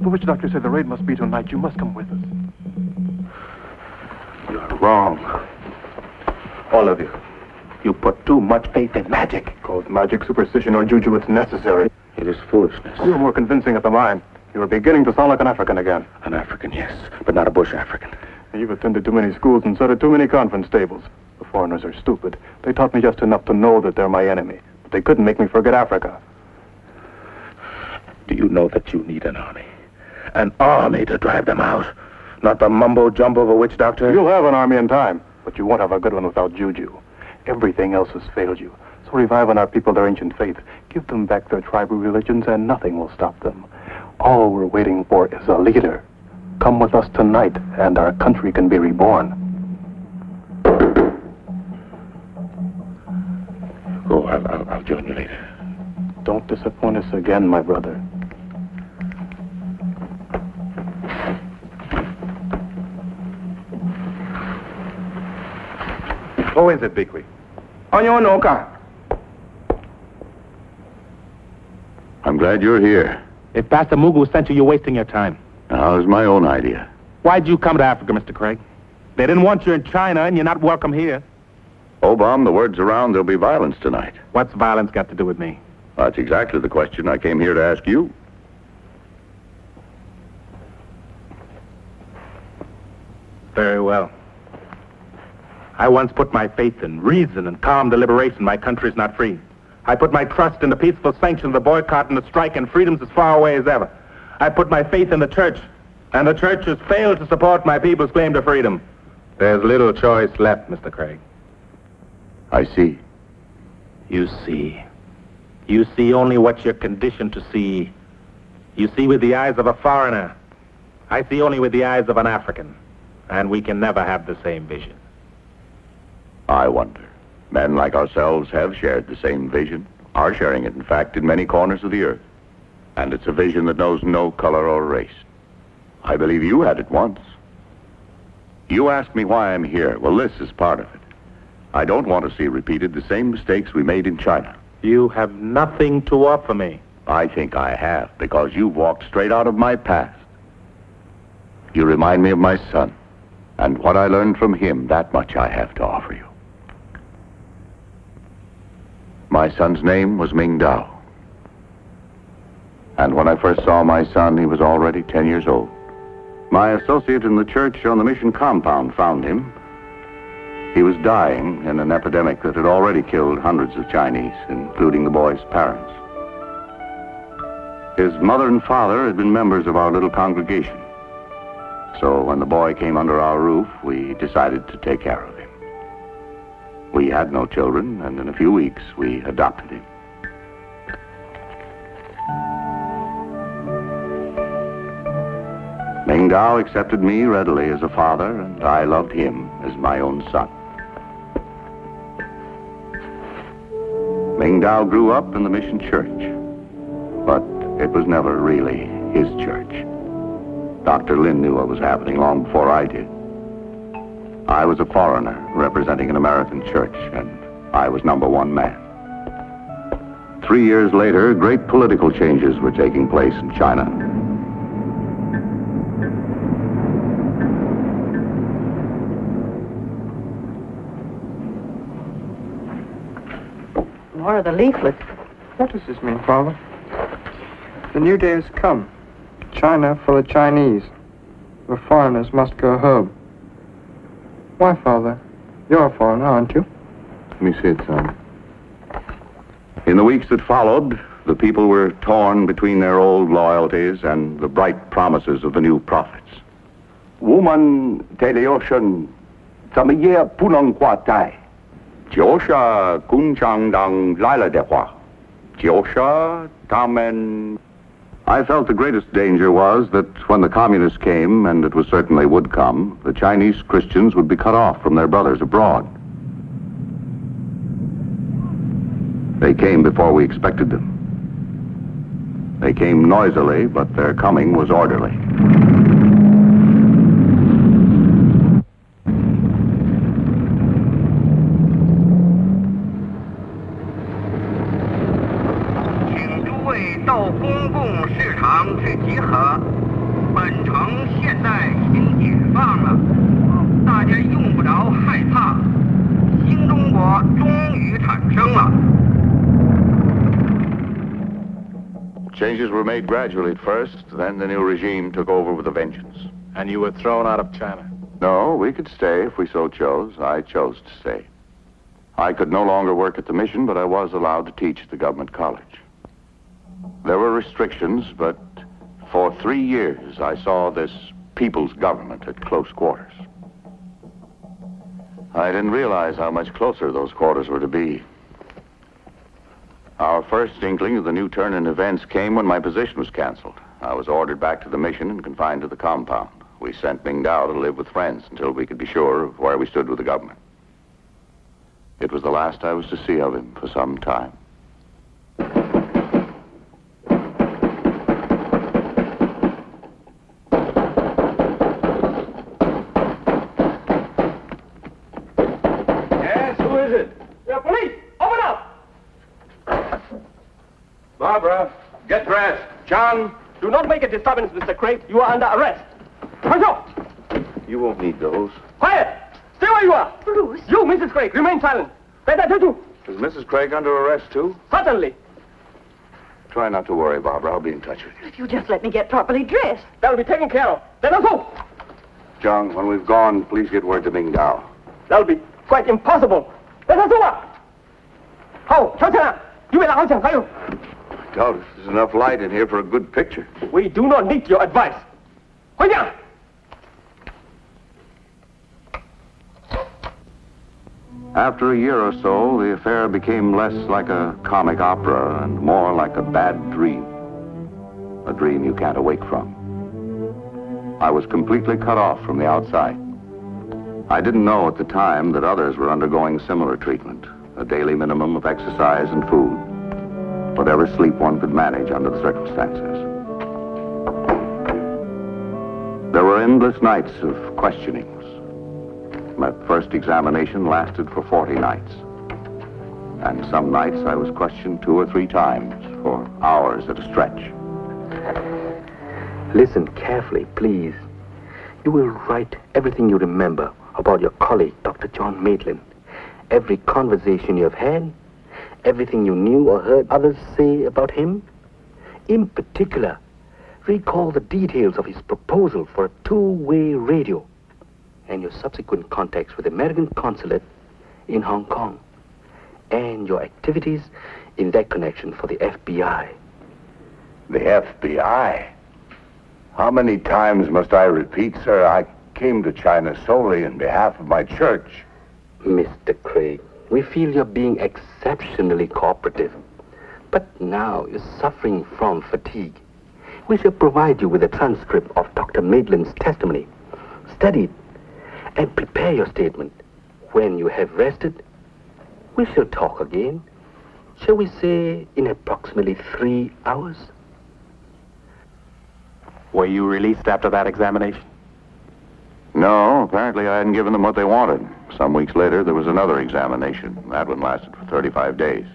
The witch doctor said the raid must be tonight. You must come with us. You're wrong. All of you. You put too much faith in magic. Call it magic, superstition, or juju, it's necessary. It is foolishness. You were more convincing at the mine. You were beginning to sound like an African again. An African, yes, but not a bush African. You've attended too many schools and sat at too many conference tables. The foreigners are stupid. They taught me just enough to know that they're my enemy. But they couldn't make me forget Africa. Do you know that you need an army? An army to drive them out. Not the mumbo-jumbo of a witch doctor. You'll have an army in time, but you won't have a good one without juju. Everything else has failed you. So revive in our people their ancient faith. Give them back their tribal religions, and nothing will stop them. All we're waiting for is a leader. Come with us tonight, and our country can be reborn. Go, I'll join you later. Don't disappoint us again, my brother. Who is it, Beakley? I'm glad you're here. If Pastor Mugu sent you, you're wasting your time. Now, it was my own idea. Why'd you come to Africa, Mr. Craig? They didn't want you in China, and you're not welcome here. Obama, the word's around there'll be violence tonight. What's violence got to do with me? That's exactly the question I came here to ask you. Very well. I once put my faith in reason and calm deliberation. My country's not free. I put my trust in the peaceful sanction of the boycott and the strike, and freedom's as far away as ever. I put my faith in the church, and the church has failed to support my people's claim to freedom. There's little choice left, Mr. Craig. I see. You see. You see only what you're conditioned to see. You see with the eyes of a foreigner. I see only with the eyes of an African. And we can never have the same vision. I wonder. Men like ourselves have shared the same vision, are sharing it, in fact, in many corners of the earth. And it's a vision that knows no color or race. I believe you had it once. You asked me why I'm here. Well, this is part of it. I don't want to see repeated the same mistakes we made in China. You have nothing to offer me. I think I have, because you've walked straight out of my past. You remind me of my son, and what I learned from him, that much I have to offer you. My son's name was Ming Dao. And when I first saw my son, he was already 10 years old. My associate in the church on the mission compound found him. He was dying in an epidemic that had already killed hundreds of Chinese, including the boy's parents. His mother and father had been members of our little congregation. So when the boy came under our roof, we decided to take care of him. We had no children, and in a few weeks, we adopted him. Ming Dao accepted me readily as a father, and I loved him as my own son. Ming Dao grew up in the mission church, but it was never really his church. Dr. Lin knew what was happening long before I did. I was a foreigner representing an American church, and I was number one man. 3 years later, great political changes were taking place in China. More of the leaflets. What does this mean, Father? The new day has come. China for the Chinese. The foreigners must go home. Why, Father? You're a foreigner, aren't you? Let me see it, son. In the weeks that followed, the people were torn between their old loyalties and the bright promises of the new prophets. Woman, 怎么也不能挂带，就是共产党来了的话，就是他们。I felt the greatest danger was that when the communists came, and it was certain they would come, the Chinese Christians would be cut off from their brothers abroad. They came before we expected them. They came noisily, but their coming was orderly. Changes were made gradually at first, then the new regime took over with a vengeance. And you were thrown out of China? No, we could stay if we so chose. I chose to stay. I could no longer work at the mission, but I was allowed to teach at the government college. There were restrictions, but for 3 years I saw this people's government at close quarters. I didn't realize how much closer those quarters were to be. Our first inkling of the new turn in events came when my position was canceled. I was ordered back to the mission and confined to the compound. We sent Ming Dao to live with friends until we could be sure of where we stood with the government. It was the last I was to see of him for some time. Yes, who is it? The police! Open up! Barbara, get dressed. John, Do not make a disturbance, Mr. Craig. You are under arrest. Pancho! You won't need those. Quiet! Stay where you are! Bruce! You, Mrs. Craig, remain silent. Let that do. Is Mrs. Craig under arrest, too? Certainly. Try not to worry, Barbara. I'll be in touch with you. If you just let me get properly dressed. That will be taken care of. Let us go. John, when we've gone, please get word to Ming Dao. That will be quite impossible. Let us go. How? You will answer, are you? I doubt if there's enough light in here for a good picture. We do not need your advice. After a year or so, the affair became less like a comic opera and more like a bad dream. A dream you can't awake from. I was completely cut off from the outside. I didn't know at the time that others were undergoing similar treatment. A daily minimum of exercise and food. Whatever sleep one could manage under the circumstances. There were endless nights of questionings. My first examination lasted for 40 nights. And some nights I was questioned 2 or 3 times for hours at a stretch. Listen carefully, please. You will write everything you remember about your colleague, Dr. John Maitland. Every conversation you have had, everything you knew or heard others say about him. In particular, recall the details of his proposal for a 2-way radio and your subsequent contacts with the American consulate in Hong Kong, and your activities in that connection for the FBI. The FBI? How many times must I repeat, sir? I came to China solely in behalf of my church. Mr. Craig, we feel you're being exceptionally cooperative. But now you're suffering from fatigue. We shall provide you with a transcript of Dr. Maitland's testimony. Study it and prepare your statement. When you have rested, we shall talk again. Shall we say in approximately 3 hours? Were you released after that examination? No, apparently I hadn't given them what they wanted. Some weeks later, there was another examination. That one lasted for 35 days.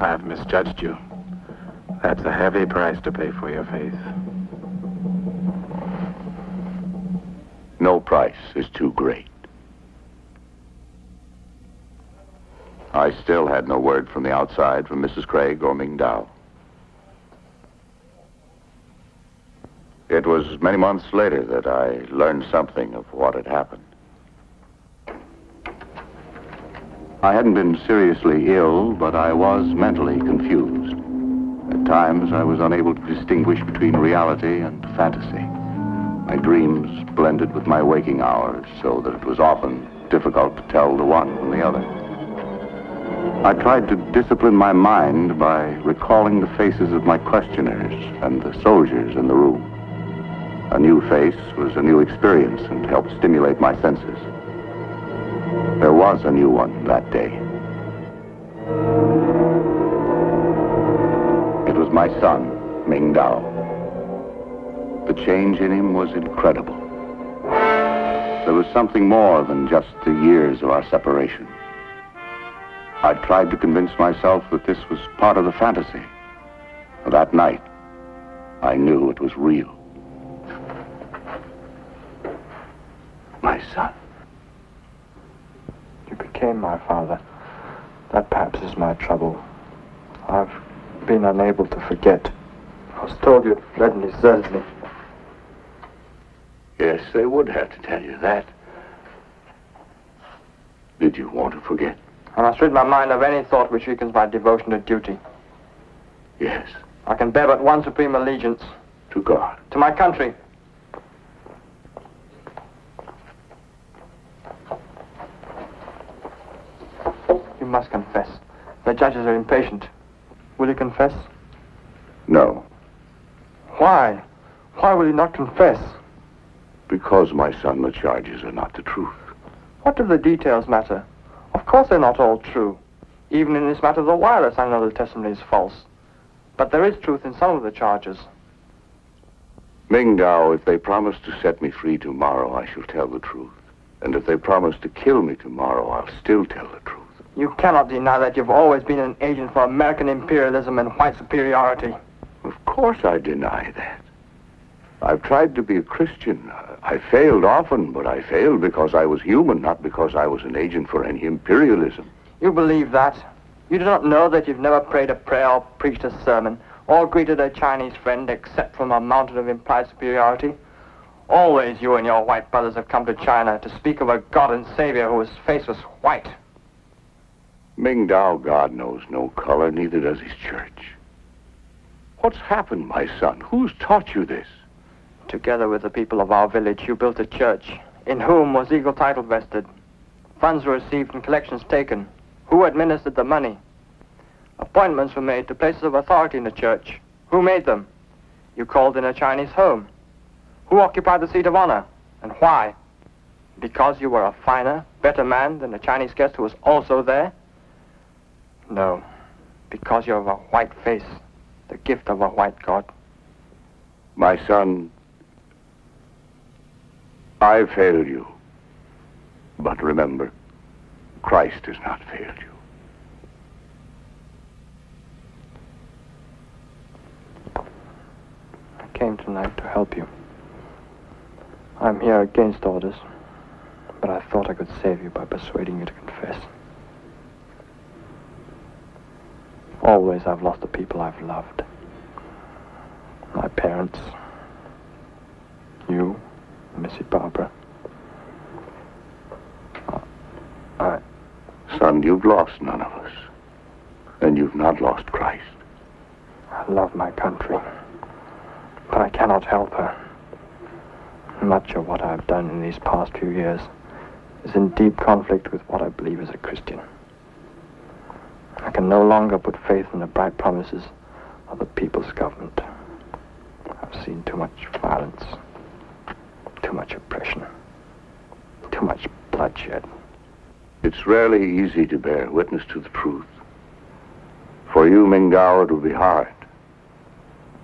I've misjudged you. That's a heavy price to pay for your faith. No price is too great. I still had no word from the outside from Mrs. Craig or Ming Dao. It was many months later that I learned something of what had happened. I hadn't been seriously ill, but I was mentally confused. At times, I was unable to distinguish between reality and fantasy. My dreams blended with my waking hours, so that it was often difficult to tell the one from the other. I tried to discipline my mind by recalling the faces of my questioners and the soldiers in the room. A new face was a new experience and helped stimulate my senses. There was a new one that day. It was my son, Ming Dao. The change in him was incredible. There was something more than just the years of our separation. I tried to convince myself that this was part of the fantasy. That night, I knew it was real. My son. You became my father. That perhaps is my trouble. I've been unable to forget. I was told you'd let me desert me. Yes, they would have to tell you that. Did you want to forget? I must rid my mind of any thought which weakens my devotion to duty. Yes. I can bear but one supreme allegiance. To God. To my country. You must confess. The judges are impatient. Will you confess? No. Why? Why will you not confess? Because, my son, the charges are not the truth. What do the details matter? Of course they're not all true. Even in this matter of the wireless, I know the testimony is false. But there is truth in some of the charges. Ming Dao, if they promise to set me free tomorrow, I shall tell the truth. And if they promise to kill me tomorrow, I'll still tell the truth. You cannot deny that you've always been an agent for American imperialism and white superiority. Of course I deny that. I've tried to be a Christian. I failed often, but I failed because I was human, not because I was an agent for any imperialism. You believe that? You do not know that you've never prayed a prayer or preached a sermon, or greeted a Chinese friend except from a mountain of implied superiority? Always you and your white brothers have come to China to speak of a God and Savior whose face was white. Mingdao God knows no color, neither does his church. What's happened, my son? Who's taught you this? Together with the people of our village, you built a church, in whom was eagle title vested. Funds were received and collections taken. Who administered the money? Appointments were made to places of authority in the church. Who made them? You called in a Chinese home. Who occupied the seat of honor, and why? Because you were a finer, better man than the Chinese guest who was also there? No, because you have a white face, the gift of a white God. My son, I failed you. But remember, Christ has not failed you. I came tonight to help you. I'm here against orders, but I thought I could save you by persuading you to confess. Always I've lost the people I've loved. My parents, you, Missy Barbara. Son, you've lost none of us. And you've not lost Christ. I love my country, but I cannot help her. Much of what I've done in these past few years is in deep conflict with what I believe as a Christian. I can no longer put faith in the bright promises of the people's government. I've seen too much violence, too much oppression, too much bloodshed. It's rarely easy to bear witness to the truth. For you, Mingdao, it will be hard.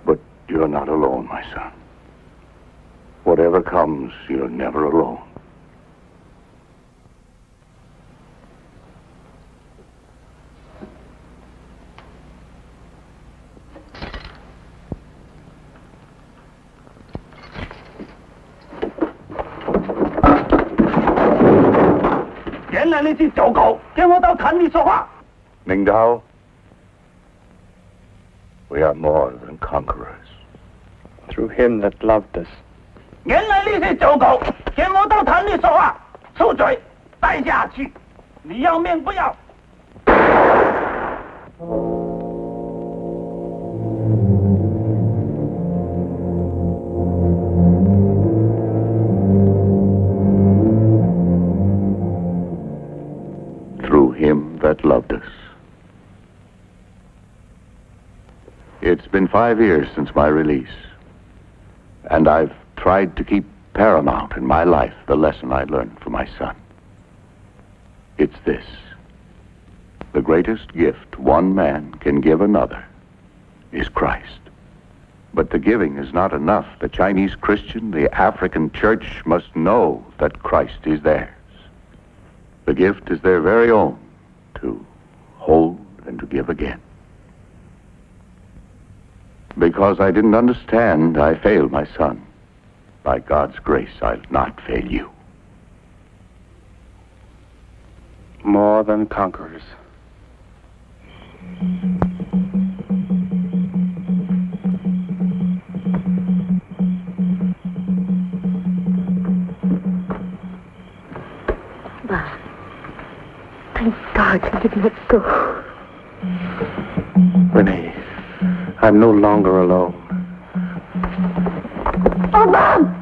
But you're not alone, my son. Whatever comes, you're never alone. Mingdao, we are more than conquerors. Through him that loved us. 原来你是走狗，跟我到坛里说话，出嘴，带下去。你要命不要？ Through him that loved us. It's been 5 years since my release, and I've tried to keep paramount in my life the lesson I learned from my son. It's this: the greatest gift one man can give another is Christ. But the giving is not enough. The Chinese Christian, the African church must know that Christ is theirs. The gift is their very own, to hold and to give again. Because I didn't understand, I failed my son. By God's grace, I'll not fail you. More than conquerors. Bah. Thank God you did not go. Renee, I'm no longer alone. Oh, Bob!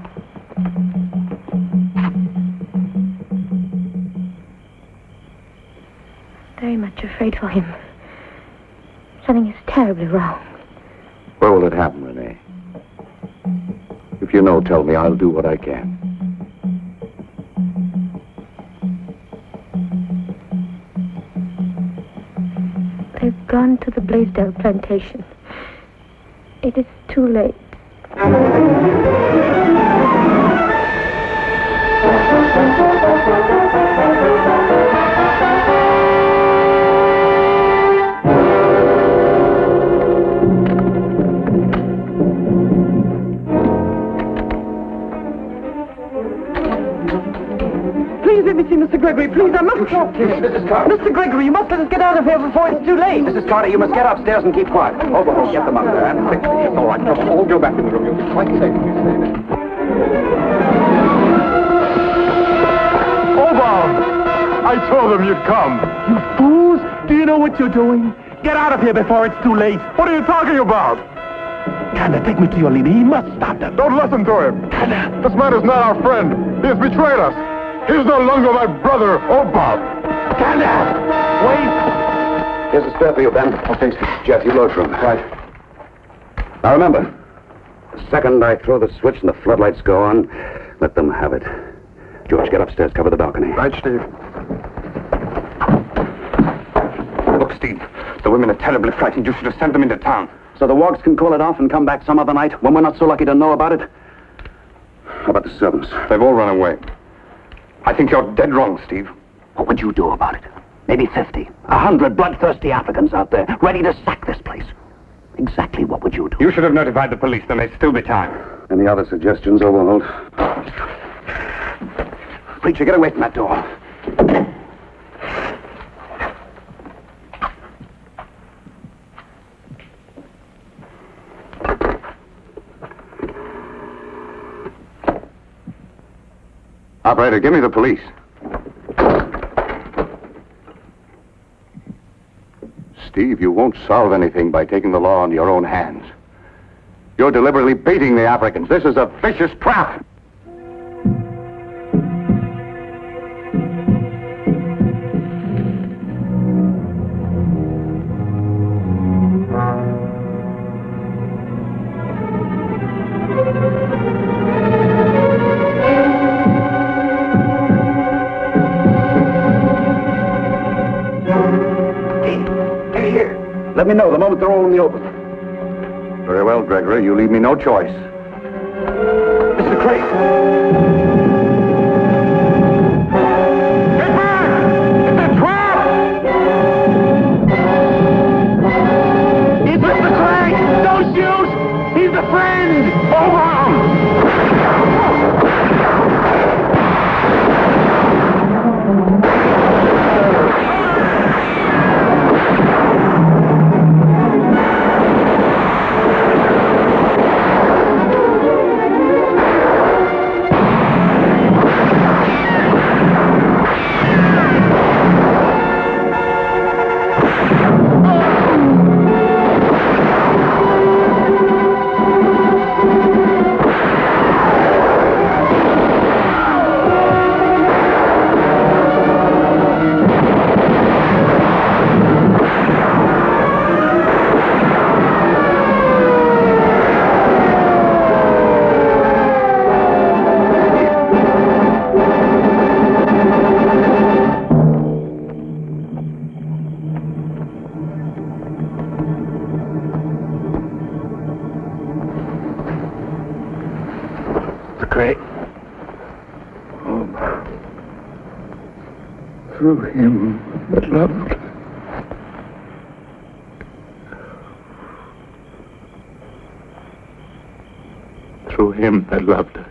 Very much afraid for him. Something is terribly wrong. Where will it happen, Renee? If you know, tell me. I'll do what I can. They've gone to the Blaisdell plantation. It is too late. let me see Mr. Gregory, please. I must talk to you. Mrs. Carter. Mr. Gregory, you must let us get out of here before it's too late. Mrs. Carter, you must get upstairs and keep quiet. Overhaul, get them under, and quickly. All right, come on. All go back in the room. You'll be quite safe if you stay there. Obam! I told them you'd come. You fools! Do you know what you're doing? Get out of here before it's too late. What are you talking about? Kanda, take me to your leader. He must stop them. Don't listen to him. Kanda! This man is not our friend. He has betrayed us. He is no longer my brother, Obam. Kanda! Wait! Here's a spare for you, Ben. Okay, Steve. Jeff, you load for him. Right. Now remember, the second I throw the switch and the floodlights go on, let them have it. George, get upstairs, cover the balcony. Right, Steve. Look, Steve, the women are terribly frightened. You should have sent them into town. So the Wogs can call it off and come back some other night when we're not so lucky to know about it? How about the servants? They've all run away. I think you're dead wrong, Steve. What would you do about it? Maybe 50, 100 bloodthirsty Africans out there, ready to sack this place. Exactly what would you do? You should have notified the police. There may still be time. Any other suggestions, Overholt? Preacher, get away from that door. Operator, give me the police. Steve, you won't solve anything by taking the law into your own hands. You're deliberately baiting the Africans. This is a vicious trap. Let me know the moment they're all in the open. Very well, Gregory. You leave me no choice. Mr. Craig! Get back! It's a trap! It's Mr. Craig! Don't shoot! He's a friend! Obam! Craig. Through him that loved. Through him that loved us.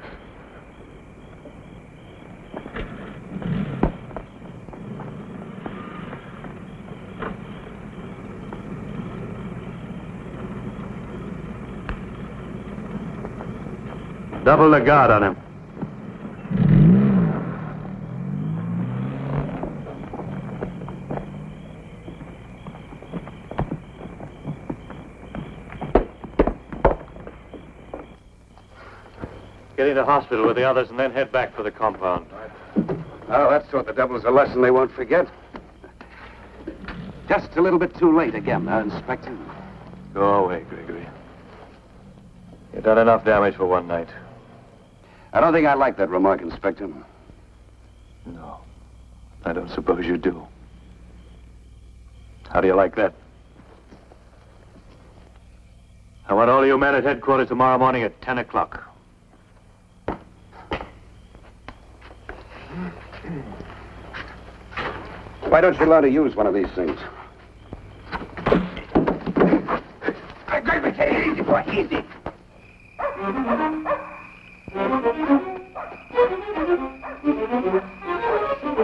Double the guard on him. Get into hospital with the others and then head back for the compound. Oh, that's taught the devils a lesson they won't forget. Just a little bit too late again, Inspector. Go away, Gregory. You've done enough damage for one night. I don't think I like that remark, Inspector. No, I don't suppose you do. How do you like that? I want all of you men at headquarters tomorrow morning at 10 o'clock. Why don't you learn to use one of these things? Gregory, take it easy, boy, easy.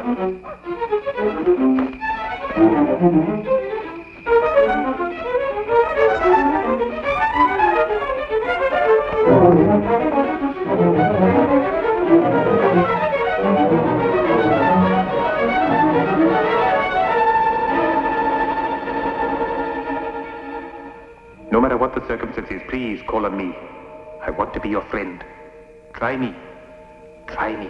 No matter what the circumstances, please call on me. I want to be your friend. Try me. Try me.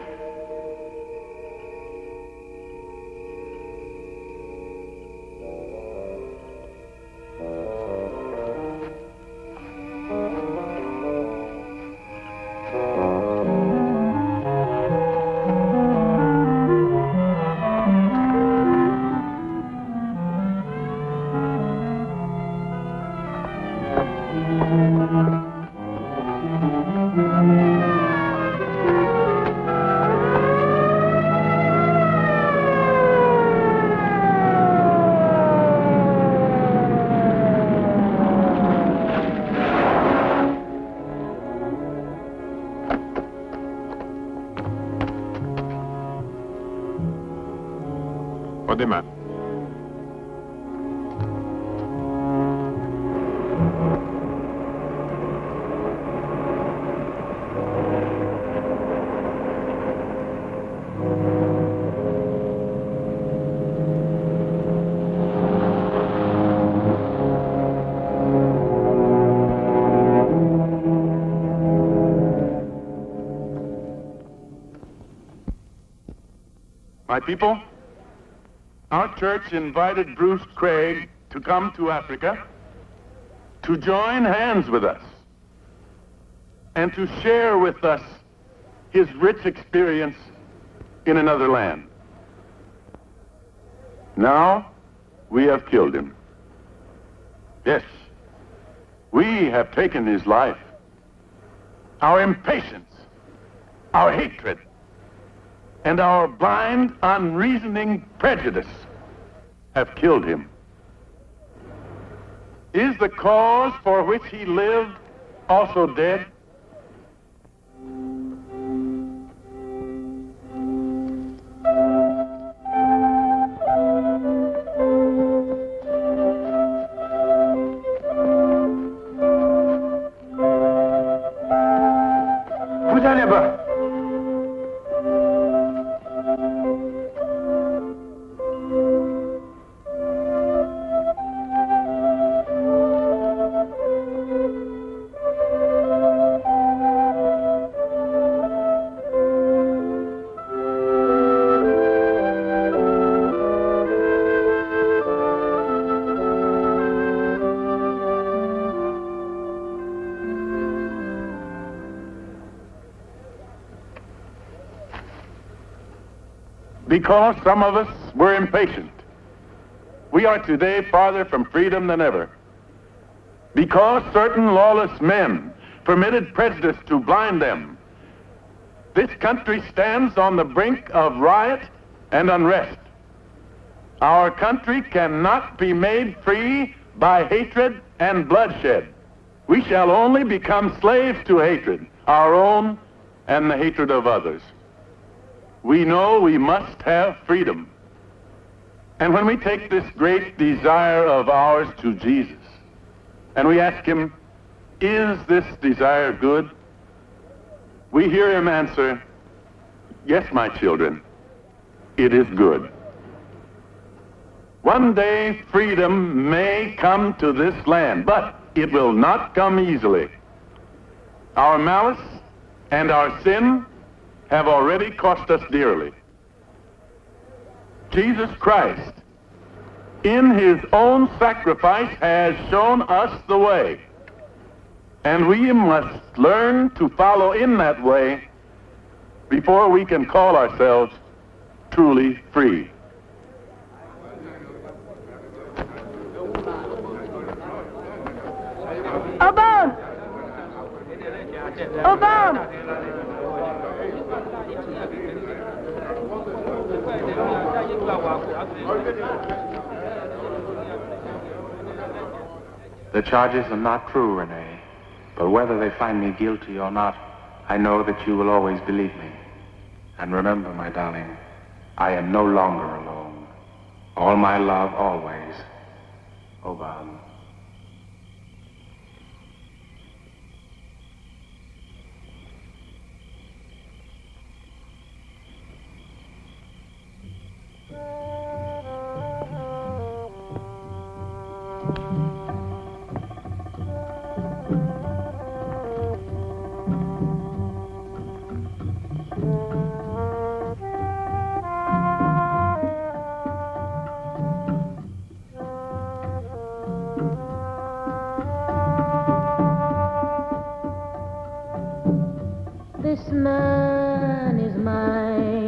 Odema. My people, our church invited Bruce Craig to come to Africa to join hands with us and to share with us his rich experience in another land. Now, we have killed him. Yes, we have taken his life. Our impatience, our hatred, and our blind, unreasoning prejudice have killed him. Is the cause for which he lived also dead? Because some of us were impatient, we are today farther from freedom than ever. Because certain lawless men permitted prejudice to blind them, this country stands on the brink of riot and unrest. Our country cannot be made free by hatred and bloodshed. We shall only become slaves to hatred, our own and the hatred of others. We know we must have freedom. And when we take this great desire of ours to Jesus, and we ask him, is this desire good? We hear him answer, yes, my children, it is good. One day freedom may come to this land, but it will not come easily. Our malice and our sin have already cost us dearly. Jesus Christ, in his own sacrifice, has shown us the way. And we must learn to follow in that way before we can call ourselves truly free. Obama! Obama! The charges are not true, Renee. But whether they find me guilty or not, I know that you will always believe me. And remember, my darling, I am no longer alone. All my love always. Oban. This man is mine,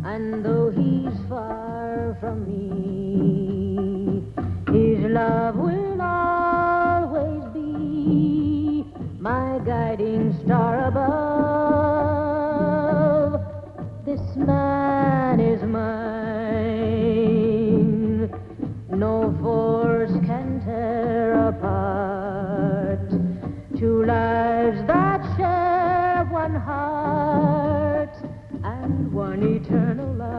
and though he's far from me, his love will always be my guiding star above. This man is mine, no force can tear apart two lives that share one heart and one eternal love.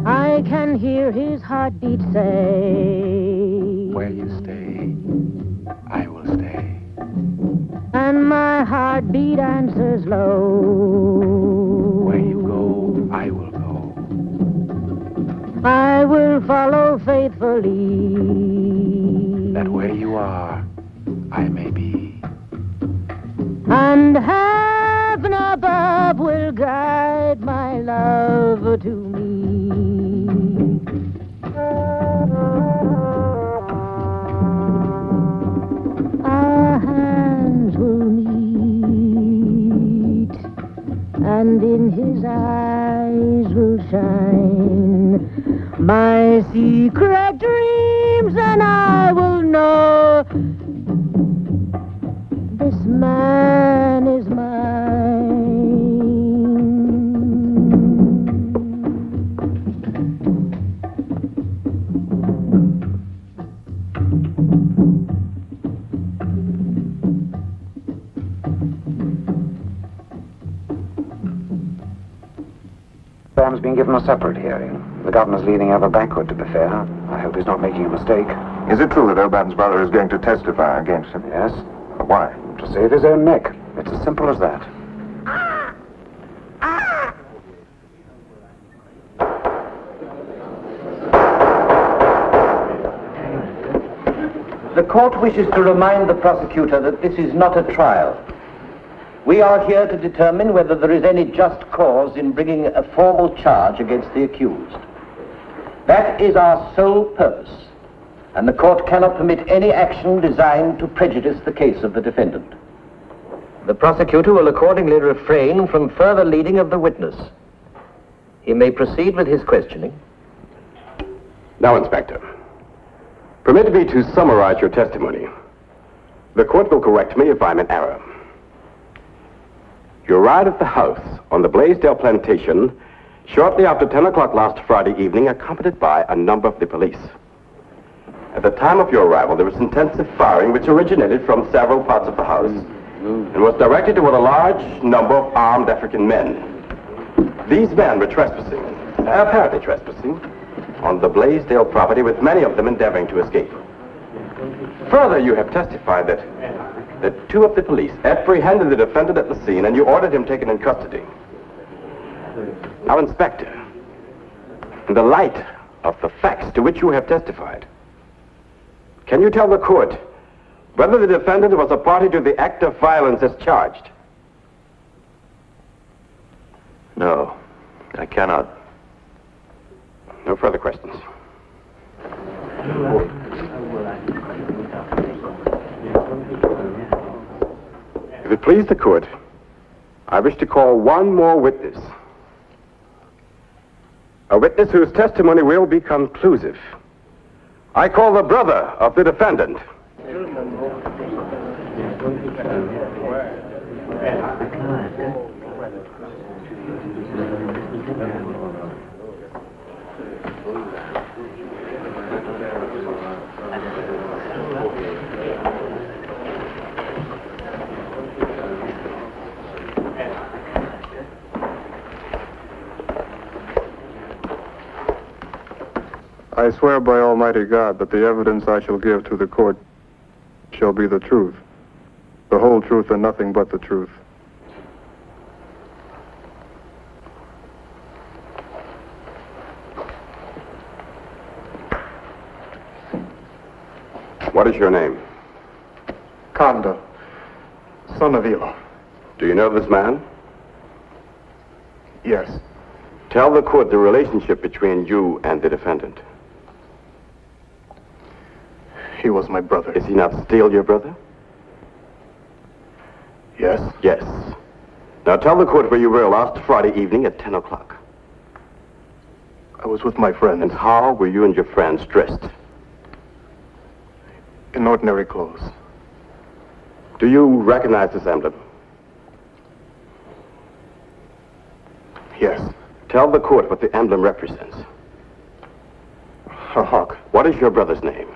I can hear his heartbeat say, where you stay, I will stay. And my heartbeat answers low, where you go, I will go. I will follow faithfully, that where you are, I may be. And heaven above will guide my love to me. Our hands will meet, and in his eyes will shine my secret dreams, and I will know this man is mine. Sam's been given a separate hearing. The governor's leading over backward, to be fair. I hope he's not making a mistake. Is it true that Oban's brother is going to testify against him? Yes. Why? To save his own neck. It's as simple as that. The court wishes to remind the prosecutor that this is not a trial. We are here to determine whether there is any just cause in bringing a formal charge against the accused. That is our sole purpose, and the court cannot permit any action designed to prejudice the case of the defendant. The prosecutor will accordingly refrain from further leading of the witness. He may proceed with his questioning. Now, Inspector, permit me to summarize your testimony. The court will correct me if I'm in error. You arrived at the house on the Blaisdell plantation shortly after 10 o'clock last Friday evening, accompanied by a number of the police. At the time of your arrival, there was intensive firing which originated from several parts of the house and was directed toward a large number of armed African men. These men were trespassing, apparently trespassing, on the Blaisdell property, with many of them endeavoring to escape. Further, you have testified that two of the police apprehended the defendant at the scene and you ordered him taken in custody. Now, Inspector, in the light of the facts to which you have testified, can you tell the court whether the defendant was a party to the act of violence as charged? No, I cannot. No further questions. If it please the court, I wish to call one more witness. A witness whose testimony will be conclusive. I call the brother of the defendant. I swear by Almighty God that the evidence I shall give to the court shall be the truth, the whole truth and nothing but the truth. What is your name? Kanda, son of Elo. Do you know this man? Yes. Tell the court the relationship between you and the defendant. He was my brother. Is he not still your brother? Yes. Yes. Now tell the court where you were last Friday evening at 10 o'clock. I was with my friends. And how were you and your friends dressed? In ordinary clothes. Do you recognize this emblem? Yes. Tell the court what the emblem represents. A hawk. What is your brother's name?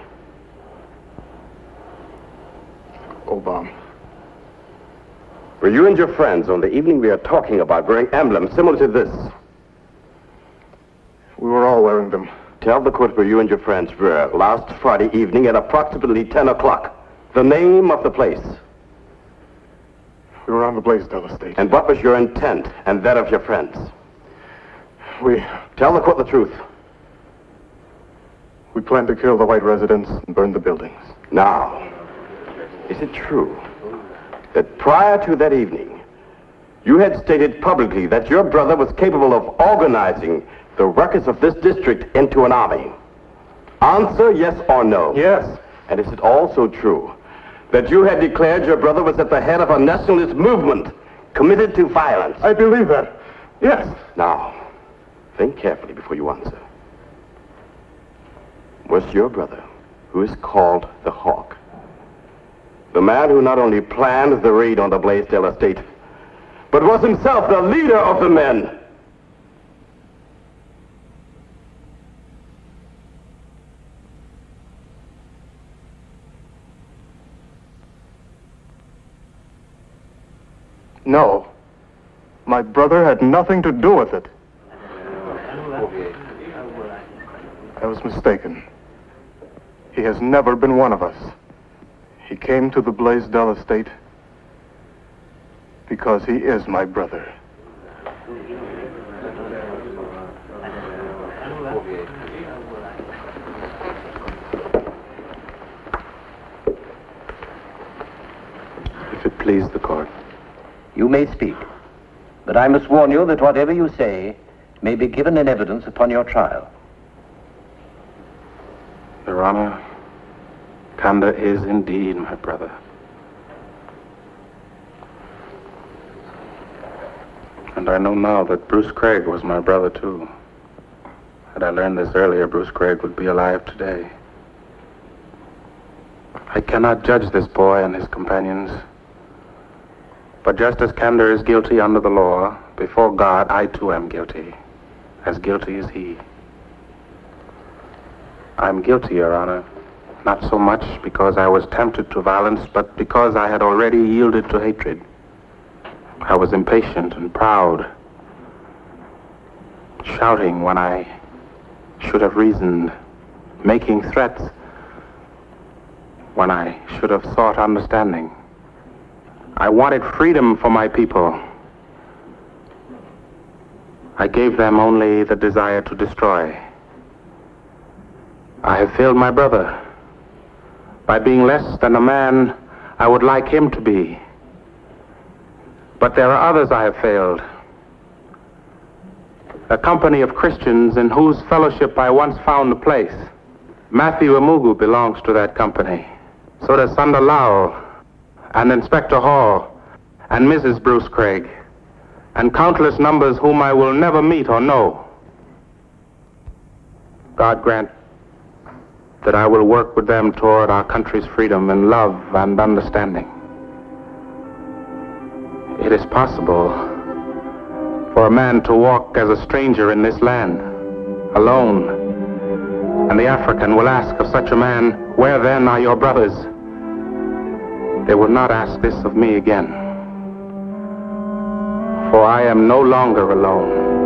Obam. Were you and your friends on the evening we are talking about wearing emblems similar to this? We were all wearing them. Tell the court where you and your friends were last Friday evening at approximately 10 o'clock. The name of the place. We were on the Blaisdell estate. And what was your intent and that of your friends? Tell the court the truth. We planned to kill the white residents and burn the buildings. Now, is it true that prior to that evening, you had stated publicly that your brother was capable of organizing the workers of this district into an army? Answer yes or no. Yes. And is it also true that you had declared your brother was at the head of a nationalist movement committed to violence? I believe that. Yes. Now, think carefully before you answer. Was your brother, who is called the Hawk, the man who not only planned the raid on the Blaisdell estate, but was himself the leader of the men? No. My brother had nothing to do with it. I was mistaken. He has never been one of us. He came to the Blaisdell estate because he is my brother. If it please the court. You may speak, but I must warn you that whatever you say may be given in evidence upon your trial. Your Honor, Kanda is indeed my brother. And I know now that Bruce Craig was my brother too. Had I learned this earlier, Bruce Craig would be alive today. I cannot judge this boy and his companions. But just as Kanda is guilty under the law, before God, I too am guilty as he. I'm guilty, Your Honor, not so much because I was tempted to violence, but because I had already yielded to hatred. I was impatient and proud, shouting when I should have reasoned, making threats when I should have sought understanding. I wanted freedom for my people. I gave them only the desire to destroy. I have failed my brother by being less than a man I would like him to be. But there are others I have failed. A company of Christians in whose fellowship I once found a place. Matthew Amugu belongs to that company. So does Sunda Lowell, and Inspector Hall, and Mrs. Bruce Craig, and countless numbers whom I will never meet or know. God grant that I will work with them toward our country's freedom in love and understanding. It is possible for a man to walk as a stranger in this land, alone, and the African will ask of such a man, "Where then are your brothers?" They will not ask this of me again, for I am no longer alone.